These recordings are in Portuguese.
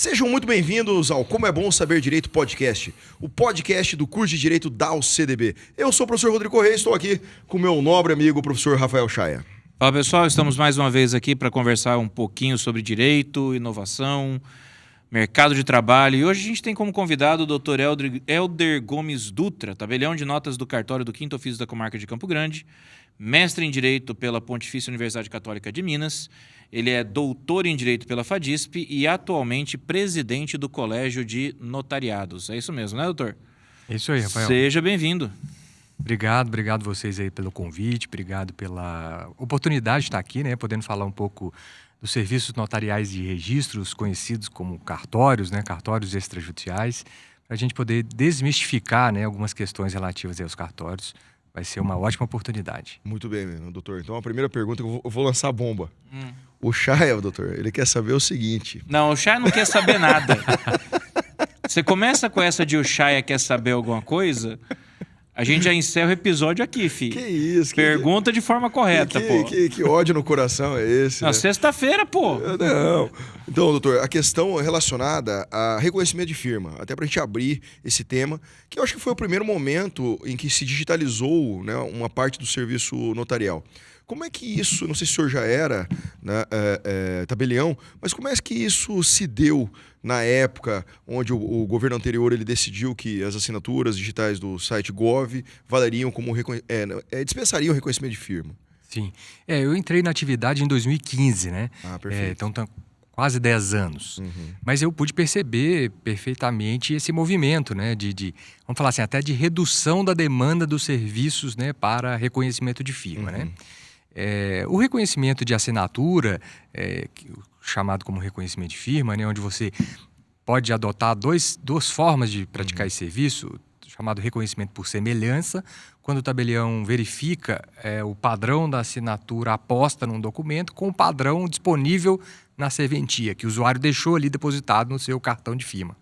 Sejam muito bem-vindos ao Como é Bom Saber Direito Podcast, o podcast do curso de Direito da UCDB. Eu sou o professor Rodrigo Correia e estou aqui com o meu nobre amigo, o professor Rafael Chaia. Fala pessoal, estamos mais uma vez aqui para conversar um pouquinho sobre direito, inovação, mercado de trabalho. E hoje a gente tem como convidado o Dr. Helder Gomes Dutra, tabelião de notas do cartório do 5º Ofício da Comarca de Campo Grande, mestre em Direito pela Pontifícia Universidade Católica de Minas. Ele é doutor em Direito pela FADISP e atualmente presidente do Colégio de Notariados. É isso mesmo, né, doutor? É isso aí, Rafael. Seja bem-vindo. Obrigado vocês aí pelo convite, obrigado pela oportunidade de estar aqui, né, podendo falar um pouco dos serviços notariais de registros, conhecidos como cartórios, né, cartórios extrajudiciais, para a gente poder desmistificar, né, algumas questões relativas aos cartórios. Vai ser uma ótima oportunidade. Muito bem, doutor. Então a primeira pergunta, eu vou lançar a bomba. O Chaia, doutor, ele quer saber o seguinte. Não, o Chaia não quer saber nada. Você começa com essa de o Chaia quer saber alguma coisa, a gente já encerra o episódio aqui, filho. Que isso? Pergunta de forma correta, pô. Que ódio no coração é esse? Na sexta-feira, pô. Não. Então, doutor, a questão relacionada a reconhecimento de firma, até para a gente abrir esse tema, que eu acho que foi o primeiro momento em que se digitalizou, né, uma parte do serviço notarial. Como é que isso, não sei se o senhor já era, né, tabelião, mas como é que isso se deu na época onde o governo anterior ele decidiu que as assinaturas digitais do site Gov valeriam como dispensariam o reconhecimento de firma? Sim. Eu entrei na atividade em 2015, né? Ah, perfeito. Então tá quase 10 anos. Mas eu pude perceber perfeitamente esse movimento, né? Vamos falar assim, até de redução da demanda dos serviços, né, para reconhecimento de firma, né? O reconhecimento de assinatura, chamado como reconhecimento de firma, né, onde você pode adotar duas formas de praticar esse serviço, chamado reconhecimento por semelhança, quando o tabelião verifica o padrão da assinatura aposta num documento com o padrão disponível na serventia, que o usuário deixou ali depositado no seu cartão de firma.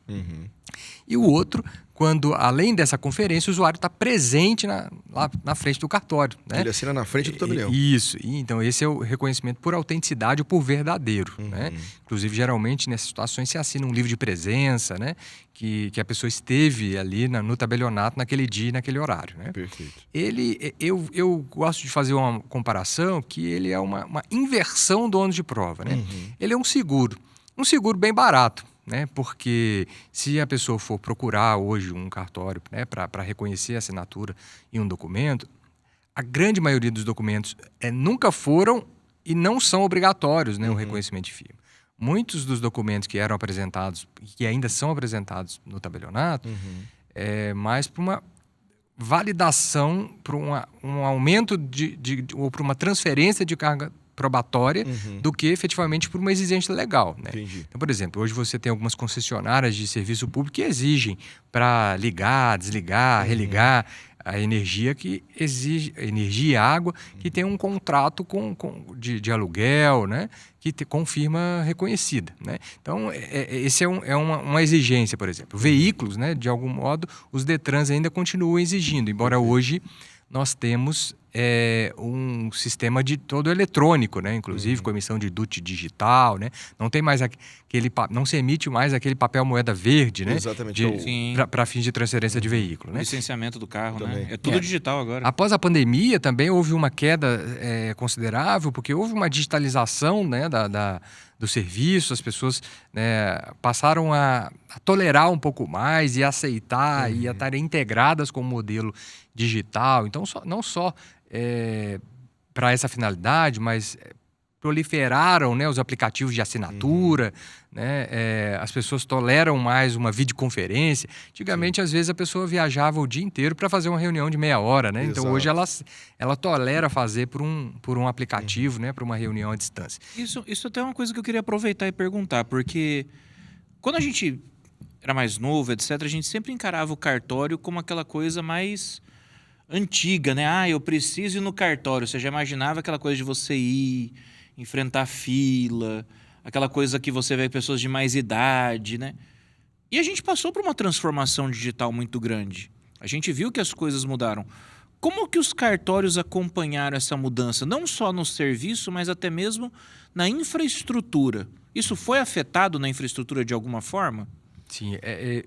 E o outro, quando, além dessa conferência, o usuário está presente lá na frente do cartório, né? Ele assina na frente do tabelião. Isso. Então, esse é o reconhecimento por autenticidade ou por verdadeiro, né? Inclusive, geralmente, nessas situações, se assina um livro de presença, né? Que a pessoa esteve ali no tabelionato naquele dia e naquele horário, né? Perfeito. Eu gosto de fazer uma comparação que ele é uma inversão do ônus de prova, né? Ele é um seguro bem barato, né? Porque se a pessoa for procurar hoje um cartório, né, para reconhecer a assinatura em um documento, a grande maioria dos documentos nunca foram e não são obrigatórios, né, o reconhecimento de firma. Muitos dos documentos que eram apresentados e que ainda são apresentados no tabelionato mais para uma validação, para um aumento ou para uma transferência de carga probatória do que efetivamente por uma exigência legal, né? Entendi. Então, por exemplo, hoje você tem algumas concessionárias de serviço público que exigem para ligar, desligar, religar a energia energia e água, que tem um contrato de aluguel, né? Com firma reconhecida, né? Então, esse é uma exigência, por exemplo. Veículos, né? De algum modo, os Detrans ainda continuam exigindo, embora hoje nós temos um sistema de todo eletrônico, né? Inclusive com emissão de DUT digital, né? Não tem mais não se emite mais aquele papel moeda verde, né? Exatamente. Para fins de transferência de veículo, né? Licenciamento do carro, Também. né? É tudo digital agora. Após a pandemia também houve uma queda considerável, porque houve uma digitalização, né, do serviço, as pessoas, né, passaram a tolerar um pouco mais e aceitar e a estarem integradas com o modelo digital. Então, não só para essa finalidade, mas proliferaram, né, os aplicativos de assinatura, né, as pessoas toleram mais uma videoconferência. Antigamente, às vezes, a pessoa viajava o dia inteiro para fazer uma reunião de meia hora, né? Então, hoje ela tolera fazer por um aplicativo, né, para uma reunião à distância. Isso até é uma coisa que eu queria aproveitar e perguntar, porque quando a gente era mais novo, etc., a gente sempre encarava o cartório como aquela coisa mais antiga, né? Eu preciso ir no cartório. Você já imaginava aquela coisa de você ir, enfrentar fila, aquela coisa que você vê pessoas de mais idade, né? E a gente passou por uma transformação digital muito grande. A gente viu que as coisas mudaram. Como que os cartórios acompanharam essa mudança? Não só no serviço, mas até mesmo na infraestrutura. Isso foi afetado na infraestrutura de alguma forma? Sim,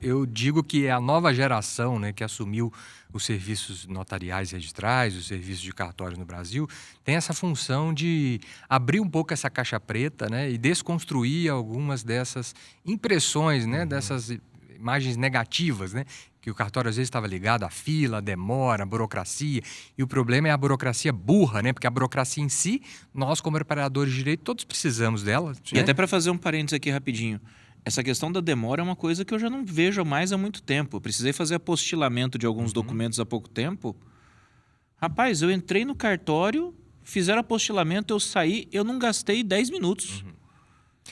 eu digo que é a nova geração, né, que assumiu os serviços notariais e registrais, os serviços de cartórios no Brasil, tem essa função de abrir um pouco essa caixa preta, né, e desconstruir algumas dessas impressões, né, dessas imagens negativas, né, que o cartório às vezes estava ligado à fila, à demora, à burocracia, e o problema é a burocracia burra, né, porque a burocracia em si, nós como operadores de direito, todos precisamos dela. E até para fazer um parênteses aqui rapidinho, essa questão da demora é uma coisa que eu já não vejo mais há muito tempo. Eu precisei fazer apostilamento de alguns documentos há pouco tempo. Rapaz, eu entrei no cartório, fizeram apostilamento, eu saí, eu não gastei 10 minutos.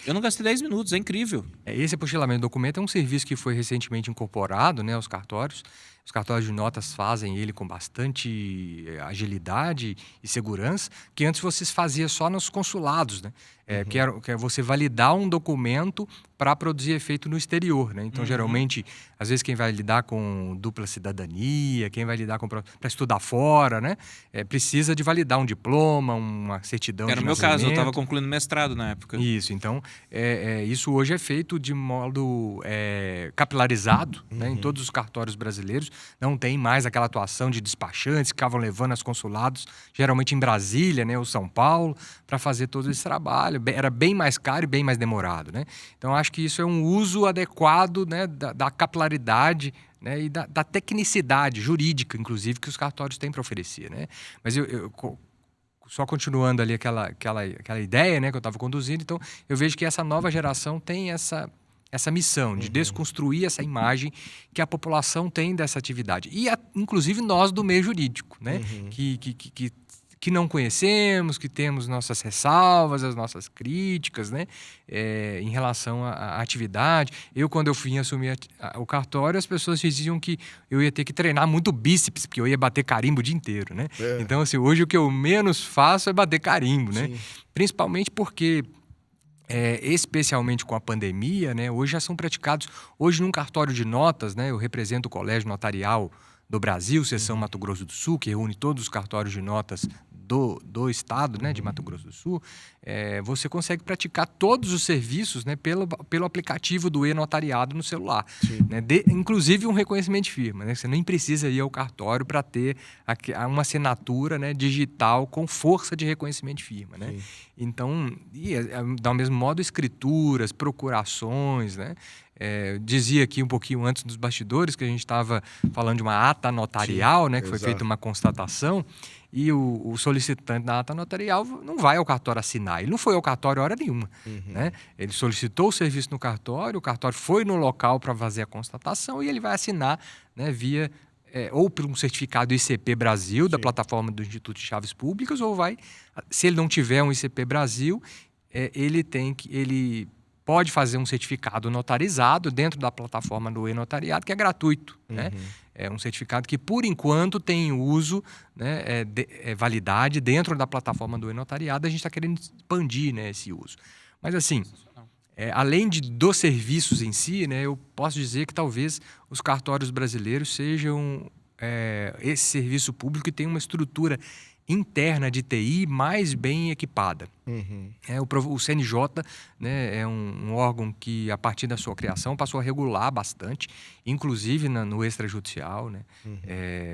Eu não gastei 10 minutos, é incrível. Esse apostilamento do documento é um serviço que foi recentemente incorporado, né, aos cartórios. Os cartórios de notas fazem ele com bastante agilidade e segurança, que antes você fazia só nos consulados, né? Que é você validar um documento para produzir efeito no exterior, né? Então, geralmente, às vezes quem vai lidar com dupla cidadania, quem vai lidar para estudar fora, né? Precisa de validar um diploma, uma certidão de Era o meu caso, eu estava concluindo mestrado na época. Isso, então, isso hoje é feito de modo capilarizado, né, em todos os cartórios brasileiros. Não tem mais aquela atuação de despachantes que ficavam levando aos consulados, geralmente em Brasília, né, ou São Paulo, para fazer todo esse trabalho. Era bem mais caro e bem mais demorado, né? Então, acho que isso é um uso adequado, né, da capilaridade, né, e da tecnicidade jurídica, inclusive, que os cartórios têm para oferecer, né? Mas só continuando ali aquela ideia, né, que eu estava conduzindo, então eu vejo que essa nova geração tem essa missão de desconstruir essa imagem que a população tem dessa atividade. E, inclusive, nós do meio jurídico, né, que não conhecemos, que temos nossas ressalvas, as nossas críticas, né, em relação à atividade. Quando eu fui assumir o cartório, as pessoas diziam que eu ia ter que treinar muito bíceps, porque eu ia bater carimbo o dia inteiro, né? Então, assim, hoje o que eu menos faço é bater carimbo, né? Principalmente porque, especialmente com a pandemia, né, hoje já são praticados, hoje num cartório de notas, né, eu represento o Colégio Notarial do Brasil, seção Mato Grosso do Sul, que reúne todos os cartórios de notas do estado, né, de Mato Grosso do Sul, você consegue praticar todos os serviços, né, pelo aplicativo do e-notariado no celular. Né, inclusive um reconhecimento de firma. Né, você nem precisa ir ao cartório para ter uma assinatura, né, digital com força de reconhecimento de firma. Né? Então, do mesmo modo, escrituras, procurações, né? Dizia aqui um pouquinho antes dos bastidores que a gente estava falando de uma ata notarial, né, que foi feita uma constatação, e o solicitante da ata notarial não vai ao cartório assinar. Ele não foi ao cartório hora nenhuma. Né? Ele solicitou o serviço no cartório, o cartório foi no local para fazer a constatação e ele vai assinar, né, via ou por um certificado ICP Brasil, da plataforma do Instituto de Chaves Públicas, ou se ele não tiver um ICP Brasil, ele pode fazer um certificado notarizado dentro da plataforma do e-notariado, que é gratuito. Né? É um certificado que, por enquanto, tem uso, né, validade dentro da plataforma do e-notariado. A gente está querendo expandir, né, esse uso. Mas, assim, além dos serviços em si, né, eu posso dizer que talvez os cartórios brasileiros sejam esse serviço público que tem uma estrutura interna de TI mais bem equipada. O CNJ, né, é um órgão que, a partir da sua criação, passou a regular bastante, inclusive no extrajudicial. Né?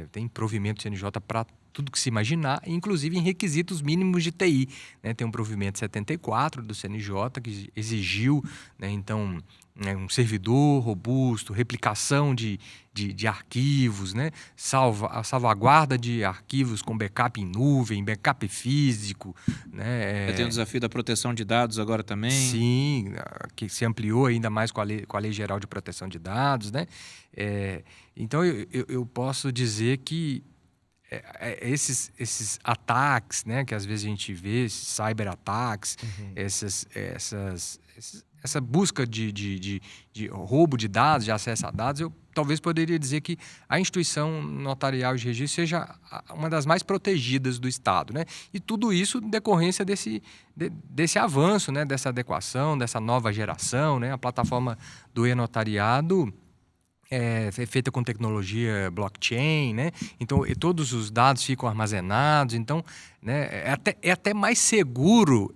Tem provimento do CNJ para tudo que se imaginar, inclusive em requisitos mínimos de TI. Né? Tem um provimento 74 do CNJ que exigiu, né, então, um servidor robusto, replicação de arquivos, né? A salvaguarda de arquivos com backup em nuvem, backup físico. Né? Tem o desafio da proteção de dados agora também. Sim, que se ampliou ainda mais com a Lei Geral de Proteção de Dados. Né? Então, eu posso dizer que esses ataques, né, que às vezes a gente vê, cyberataques, essa busca de roubo de dados, de acesso a dados, eu talvez poderia dizer que a instituição notarial de registro seja uma das mais protegidas do Estado. Né? E tudo isso em decorrência desse avanço, né, dessa adequação, dessa nova geração. Né? A plataforma do e-notariado é feita com tecnologia blockchain, né? Então, todos os dados ficam armazenados. Então, né, é até mais seguro,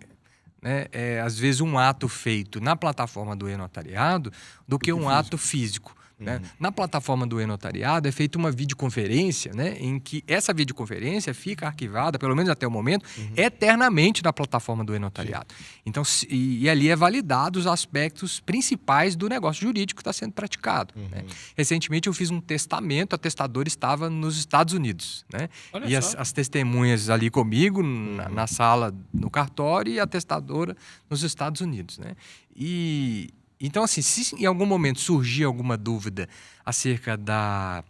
né, às vezes, um ato feito na plataforma do e-notariado do que um ato físico. Né? Na plataforma do e-notariado é feita uma videoconferência, né, em que essa videoconferência fica arquivada, pelo menos até o momento, eternamente na plataforma do e-notariado. Então, e ali é validado os aspectos principais do negócio jurídico que está sendo praticado. Né? Recentemente eu fiz um testamento, a testadora estava nos Estados Unidos. Né? E as testemunhas ali comigo, na sala, no cartório, e a testadora nos Estados Unidos. Né? Então, assim, se em algum momento surgir alguma dúvida acerca da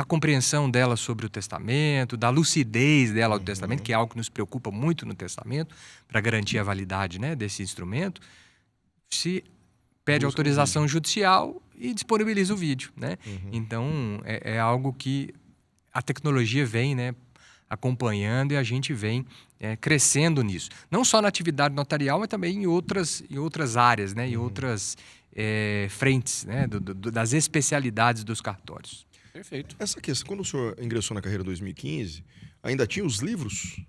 compreensão dela sobre o testamento, da lucidez dela do testamento, que é algo que nos preocupa muito no testamento, para garantir a validade, né, desse instrumento, se pede autorização judicial e disponibiliza o vídeo. Né? Então, é algo que a tecnologia vem, né, acompanhando, e a gente vem crescendo nisso. Não só na atividade notarial, mas também em outras áreas, né? Em outras frentes, né? Das especialidades dos cartórios. Perfeito. Essa questão, quando o senhor ingressou na carreira em 2015, ainda tinha os livros?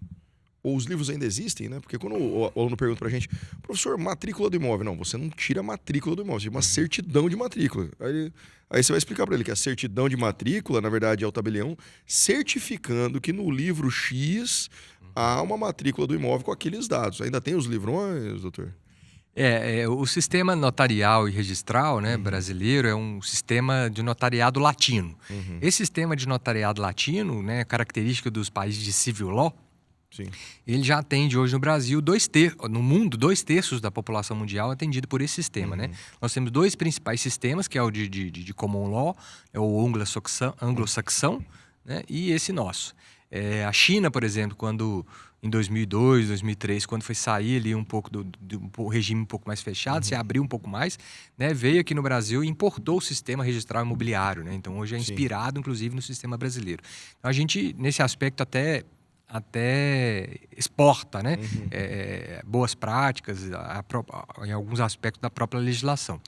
Ou os livros ainda existem, né? Porque quando o aluno pergunta pra gente, professor, matrícula do imóvel. Não, você não tira a matrícula do imóvel, você tira uma certidão de matrícula. Aí você vai explicar para ele que a certidão de matrícula, na verdade, é o tabelião certificando que no livro X há uma matrícula do imóvel com aqueles dados. Ainda tem os livrões, doutor? O sistema notarial e registral, né, brasileiro é um sistema de notariado latino. Esse sistema de notariado latino, né, característica dos países de civil law, Sim. ele já atende hoje no Brasil no mundo, 2/3 da população mundial é atendido por esse sistema. Né? Nós temos 2 principais sistemas, que é o de common law, é o anglo-saxão, né? E esse nosso. A China, por exemplo, em 2002, 2003, quando foi sair ali um pouco do regime um pouco mais fechado, se abriu um pouco mais, né? Veio aqui no Brasil e importou o sistema registral imobiliário. Né? Então, hoje é inspirado, inclusive, no sistema brasileiro. Então, a gente, nesse aspecto, até exporta, né? Boas práticas em alguns aspectos da própria legislação.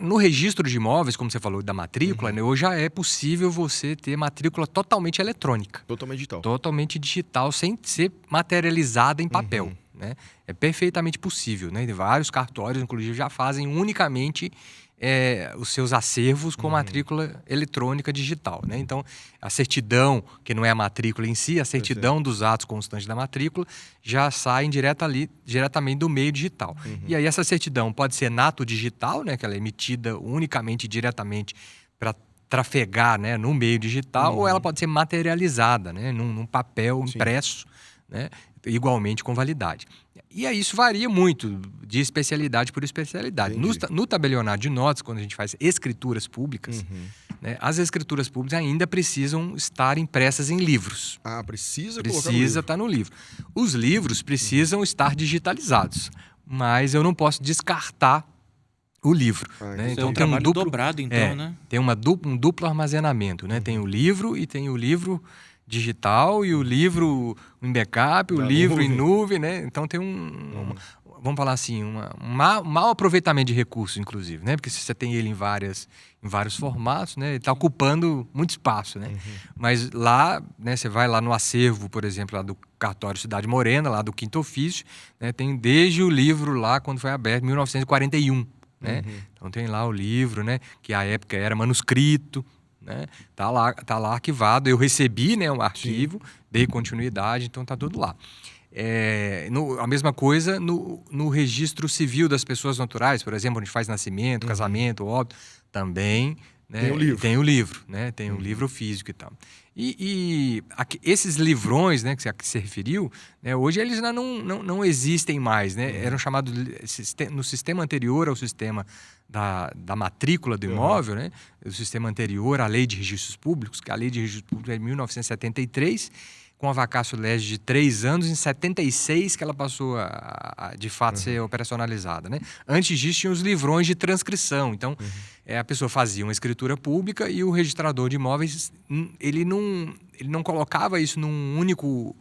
No registro de imóveis, como você falou, da matrícula, né, hoje já é possível você ter matrícula totalmente eletrônica. Totalmente digital. Totalmente digital, sem ser materializada em papel. Né? É perfeitamente possível. Né? Vários cartórios, inclusive, já fazem unicamente os seus acervos com matrícula eletrônica digital. Né? Então, a certidão, que não é a matrícula em si, a certidão dos atos constantes da matrícula, já saem diretamente do meio digital. E aí essa certidão pode ser nato digital, né? Que ela é emitida unicamente, diretamente, para trafegar, né? No meio digital, ou ela pode ser materializada, né? Num papel impresso, né? Igualmente com validade. E aí isso varia muito de especialidade por especialidade. No tabelionato de notas, quando a gente faz escrituras públicas, né, as escrituras públicas ainda precisam estar impressas em livros. Precisa estar no livro. Os livros precisam estar digitalizados, mas eu não posso descartar o livro. Né? Então, é um trabalho dobrado, então, né? Tem um duplo armazenamento. Né? Tem o livro e tem o livro digital e o livro em backup, o livro em nuvem, né? Então tem vamos falar assim, um mau aproveitamento de recursos, inclusive, né? Porque se você tem ele em vários formatos, né? Ele está ocupando muito espaço, né? Mas lá, né? Você vai lá no acervo, por exemplo, lá do cartório Cidade Morena, lá do Quinto Ofício, né? Tem desde o livro lá, quando foi aberto, em 1941, né? Então tem lá o livro, né? Que à época era manuscrito, né? Tá lá arquivado. Eu recebi, né, um arquivo, dei continuidade, então tá tudo lá. A mesma coisa no registro civil das pessoas naturais, por exemplo, onde faz nascimento, casamento, óbito, também, né, tem o livro, né? Tem o livro físico e tal. E esses livrões, né, que você referiu, né, hoje eles já não existem mais, né? Eram chamados, no sistema anterior ao sistema da matrícula do imóvel, né? O sistema anterior à Lei de Registros Públicos, que a Lei de Registros Públicos é de 1973, com a vacatio legis de 3 anos, em 76 que ela passou a de fato ser operacionalizada. Né? Antes disso, tinha os livrões de transcrição. Então, a pessoa fazia uma escritura pública e o registrador de imóveis ele não colocava isso num único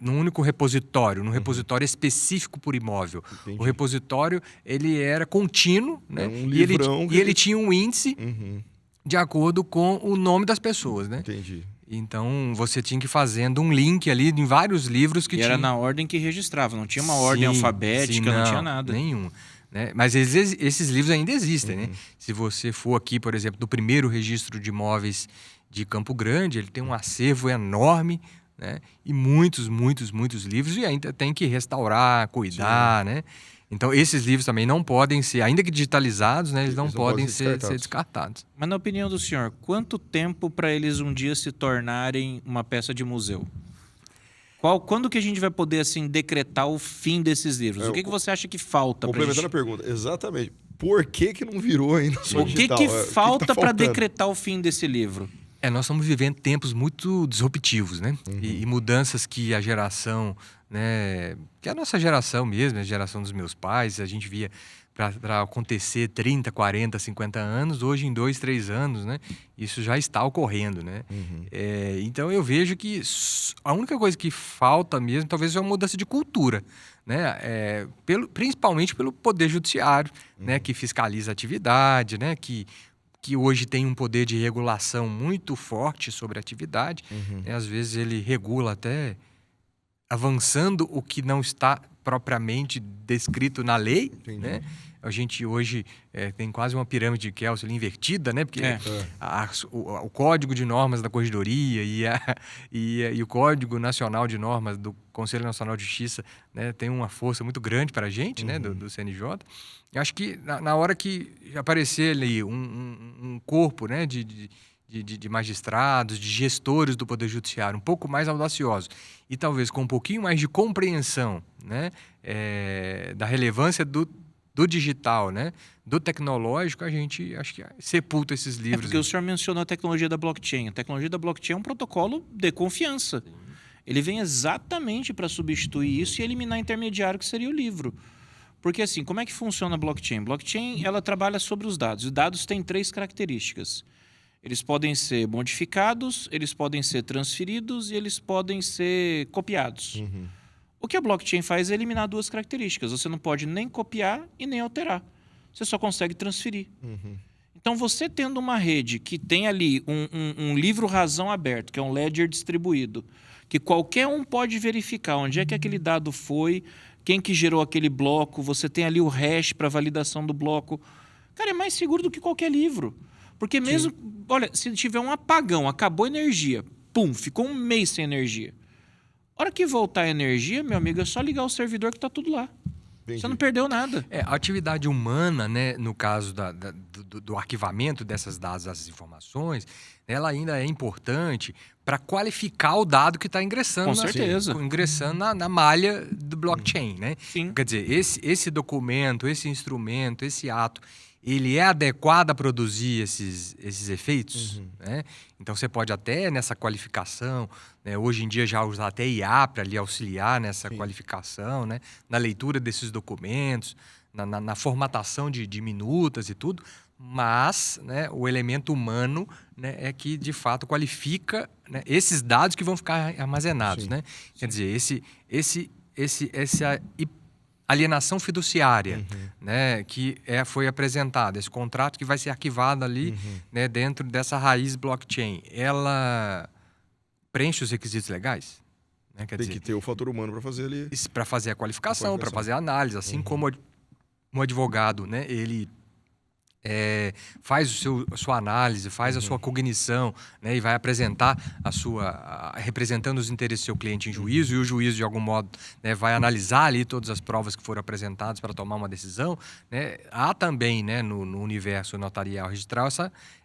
num único repositório, num repositório específico por imóvel. Entendi. O repositório, ele era contínuo, né? É um E ele, livrão que e ele tinha um índice Uhum, de acordo com o nome das pessoas, né? entendi. Então, você tinha que ir fazendo um link ali em vários livros que E tinha. era na ordem que registrava, não tinha uma ordem alfabética, não tinha nada. Nenhum. Né? Mas esses livros ainda existem, né? Se você for aqui, por exemplo, do primeiro registro de imóveis de Campo Grande, ele tem um acervo enorme, né? E muitos livros, e ainda tem que restaurar, cuidar, né? Então, esses livros também não podem ser, ainda que digitalizados, né? Eles não podem ser descartados. Mas na opinião do senhor, quanto tempo para eles um dia se tornarem uma peça de museu? Quando que a gente vai poder, assim, decretar o fim desses livros? O que você acha que falta para Complementando a pergunta, exatamente. Por que não virou ainda só O digital? que O falta tá para faltando? decretar o fim desse livro? Nós estamos vivendo tempos muito disruptivos, né? E mudanças que a geração, né? Que a nossa geração mesmo, a geração dos meus pais, a gente via para acontecer 30, 40, 50 anos, hoje em 2, 3 anos, né? Isso já está ocorrendo, né? Então eu vejo que a única coisa que falta mesmo talvez seja uma mudança de cultura, né? Principalmente pelo Poder Judiciário, né? Que fiscaliza a atividade, né? Que hoje tem um poder de regulação muito forte sobre a atividade. Né? Às vezes ele regula até avançando o que não está propriamente descrito na lei. Né? A gente hoje tem quase uma pirâmide de Kelsen invertida, né? Porque o Código de Normas da Corregedoria e o Código Nacional de Normas do Conselho Nacional de Justiça, né, tem uma força muito grande para a gente, né, do CNJ. Eu acho que na hora que aparecer ali um corpo, né, de magistrados, de gestores do Poder Judiciário um pouco mais audaciosos e talvez com um pouquinho mais de compreensão, né, da relevância do digital, né, do tecnológico, a gente acho que sepulta esses livros. Porque o senhor mencionou a tecnologia da blockchain. A tecnologia da blockchain é um protocolo de confiança. Ele vem exatamente para substituir isso e eliminar intermediário, que seria o livro. Porque assim, como é que funciona a blockchain? Blockchain, ela trabalha sobre os dados. Os dados têm 3 características. Eles podem ser modificados, eles podem ser transferidos e eles podem ser copiados. O que a blockchain faz é eliminar 2 características. Você não pode nem copiar e nem alterar. Você só consegue transferir. Então, você tendo uma rede que tem ali um livro-razão aberto, que é um ledger distribuído, que qualquer um pode verificar onde é que aquele dado foi, quem que gerou aquele bloco, você tem ali o hash para validação do bloco. Cara, é mais seguro do que qualquer livro. Porque mesmo, olha, se tiver um apagão, acabou a energia, pum, ficou um mês sem energia. A hora que voltar a energia, meu amigo, é só ligar o servidor que está tudo lá. Entendi. Você não perdeu nada. A atividade humana, né, no caso do arquivamento dessas dados, dessas informações, ela ainda é importante para qualificar o dado que está ingressando, Com certeza. ingressando na malha do blockchain, né? Sim. Quer dizer, esse documento, esse instrumento, esse ato, ele é adequado a produzir esses efeitos, né? Então você pode até nessa qualificação, né, hoje em dia já usar até IA para lhe auxiliar nessa qualificação, né, na leitura desses documentos, na formatação de minutas e tudo, mas, né, o elemento humano, né, é que de fato qualifica, né, esses dados que vão ficar armazenados, né? Quer dizer, essa alienação fiduciária, né, que foi apresentada, esse contrato que vai ser arquivado ali, né, dentro dessa raiz blockchain, ela preenche os requisitos legais? Né? Quer Tem dizer, que ter o fator humano para fazer ali. para fazer a qualificação, para fazer a análise, assim como um advogado, né, ele faz a sua análise, faz a sua cognição, né, e vai apresentar representando os interesses do seu cliente em juízo, e o juízo, de algum modo, né, vai analisar ali todas as provas que foram apresentadas para tomar uma decisão. Né. Há também, né, no universo notarial registral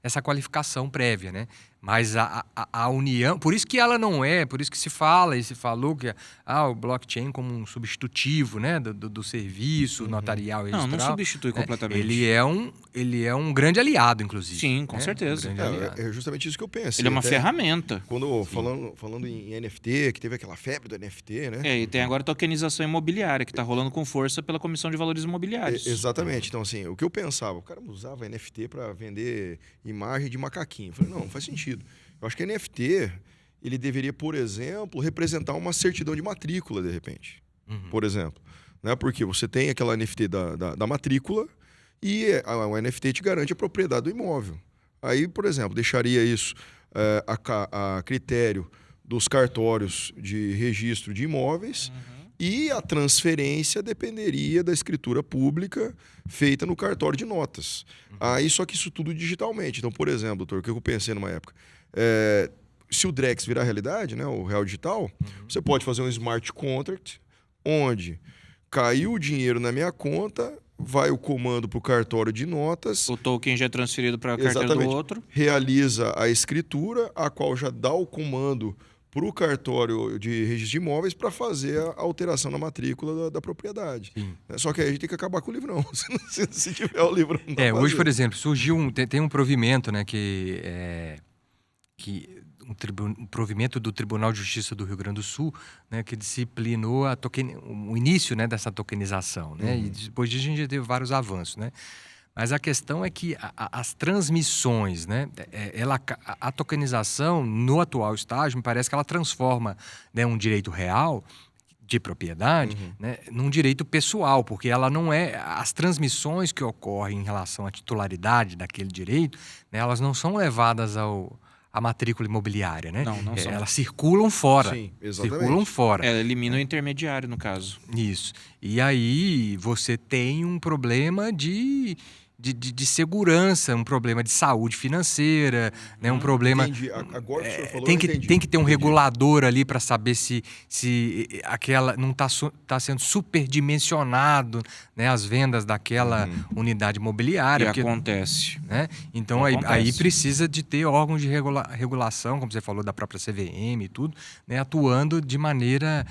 essa qualificação prévia, né? Mas a união, por isso que ela não por isso que se fala e se falou que o blockchain como um substitutivo, né, do serviço notarial registral. Não substitui completamente. Ele é um grande aliado, inclusive. Sim, com certeza. Um grande aliado. É justamente isso que eu penso. Ele é uma ferramenta. Quando falando em NFT, que teve aquela febre do NFT, né? E tem agora a tokenização imobiliária, que está rolando com força pela Comissão de Valores Imobiliários. Exatamente. Então, assim, o que eu pensava, o cara usava NFT para vender imagem de macaquinho. Eu falei, não faz sentido. Eu acho que NFT, ele deveria, por exemplo, representar uma certidão de matrícula, de repente. Por exemplo. Né? Porque você tem aquela NFT da matrícula e o NFT te garante a propriedade do imóvel. Aí, por exemplo, deixaria isso a critério dos cartórios de registro de imóveis e a transferência dependeria da escritura pública feita no cartório de notas. Aí, só que isso tudo digitalmente. Então, por exemplo, doutor, o que eu pensei numa época? Se o Drex virar realidade, né, o real digital, você pode fazer um smart contract onde caiu o dinheiro na minha conta, vai o comando para o cartório de notas. O token já é transferido para a carteira do outro. Realiza a escritura, a qual já dá o comando para o cartório de registro de imóveis para fazer a alteração na matrícula da propriedade. Sim. Só que aí a gente tem que acabar com o livrão. Se tiver o livro, não dá pra Hoje, fazer. por exemplo, surgiu tem um provimento, né, um provimento do Tribunal de Justiça do Rio Grande do Sul, né, que disciplinou o início, né, dessa tokenização, né, e depois disso a gente já teve vários avanços, né. Mas a questão é que as transmissões, né, a tokenização no atual estágio, me parece que ela transforma, né, um direito real de propriedade, né, num direito pessoal, porque ela não é... As transmissões que ocorrem em relação à titularidade daquele direito, né, elas não são levadas à matrícula imobiliária, né? Não são. Elas circulam fora. Sim, exatamente. Circulam fora. Ela elimina o intermediário, no caso. Isso. E aí você tem um problema de segurança, um problema de saúde financeira, né? Um problema... Entendi. Agora que o senhor falou, Tem eu que, entendi. tem que ter um Entendi. regulador ali para saber se aquela não está sendo superdimensionado, né, as vendas daquela unidade imobiliária. E porque, acontece. né? Então aí precisa de ter órgãos de regulação, como você falou, da própria CVM e tudo, né, atuando de maneira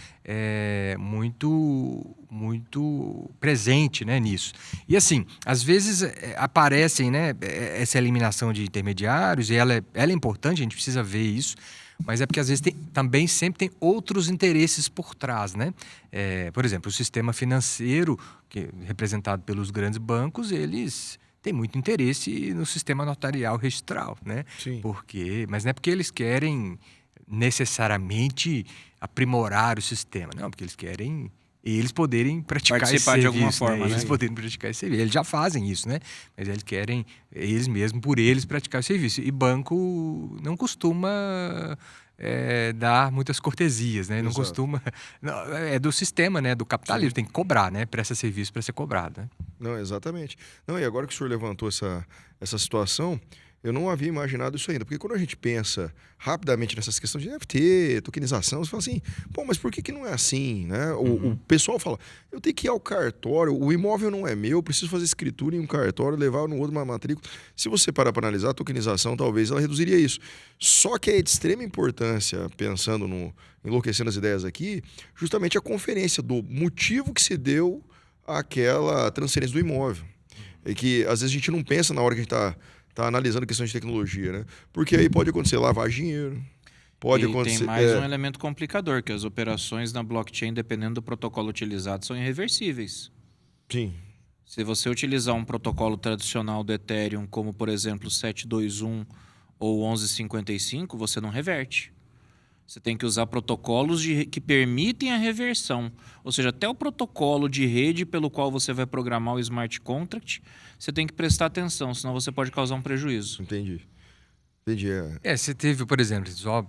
muito presente, né, nisso. E assim, às vezes aparecem, né, essa eliminação de intermediários, e ela é importante, a gente precisa ver isso, mas é porque às vezes também sempre tem outros interesses por trás, né? Por exemplo, o sistema financeiro, representado pelos grandes bancos, eles têm muito interesse no sistema notarial registral, né? Sim. Mas não é porque eles querem necessariamente aprimorar o sistema, não, porque eles querem eles poderem praticar esse Participar de serviço, alguma forma, né? Eles né? poderem praticar esse serviço. Eles já fazem isso, né? Mas eles querem, eles mesmos, por eles, praticar o serviço. E banco não costuma dar muitas cortesias, né? Não Exato. costuma... Não, é do sistema, né? Do capitalismo. Tem que cobrar, né? Presta serviço para ser cobrado, né? Não, exatamente. Não, e agora que o senhor levantou essa situação, eu não havia imaginado isso ainda. Porque quando a gente pensa rapidamente nessas questões de NFT, tokenização, você fala assim, pô, mas por que não é assim, né? O pessoal fala, eu tenho que ir ao cartório, o imóvel não é meu, eu preciso fazer escritura em um cartório, levar no outro uma matrícula. Se você parar para analisar, a tokenização talvez ela reduziria isso. Só que é de extrema importância, pensando enlouquecendo as ideias aqui, justamente a conferência do motivo que se deu àquela transferência do imóvel. É que às vezes a gente não pensa na hora que a gente está analisando questões de tecnologia, né? Porque aí pode acontecer lavar dinheiro, pode acontecer... Tem mais um elemento complicador, que as operações na blockchain, dependendo do protocolo utilizado, são irreversíveis. Sim. Se você utilizar um protocolo tradicional do Ethereum, como, por exemplo, 721 ou 1155, você não reverte. Você tem que usar protocolos que permitem a reversão. Ou seja, até o protocolo de rede pelo qual você vai programar o smart contract, você tem que prestar atenção, senão você pode causar um prejuízo. Entendi. Você teve, por exemplo, só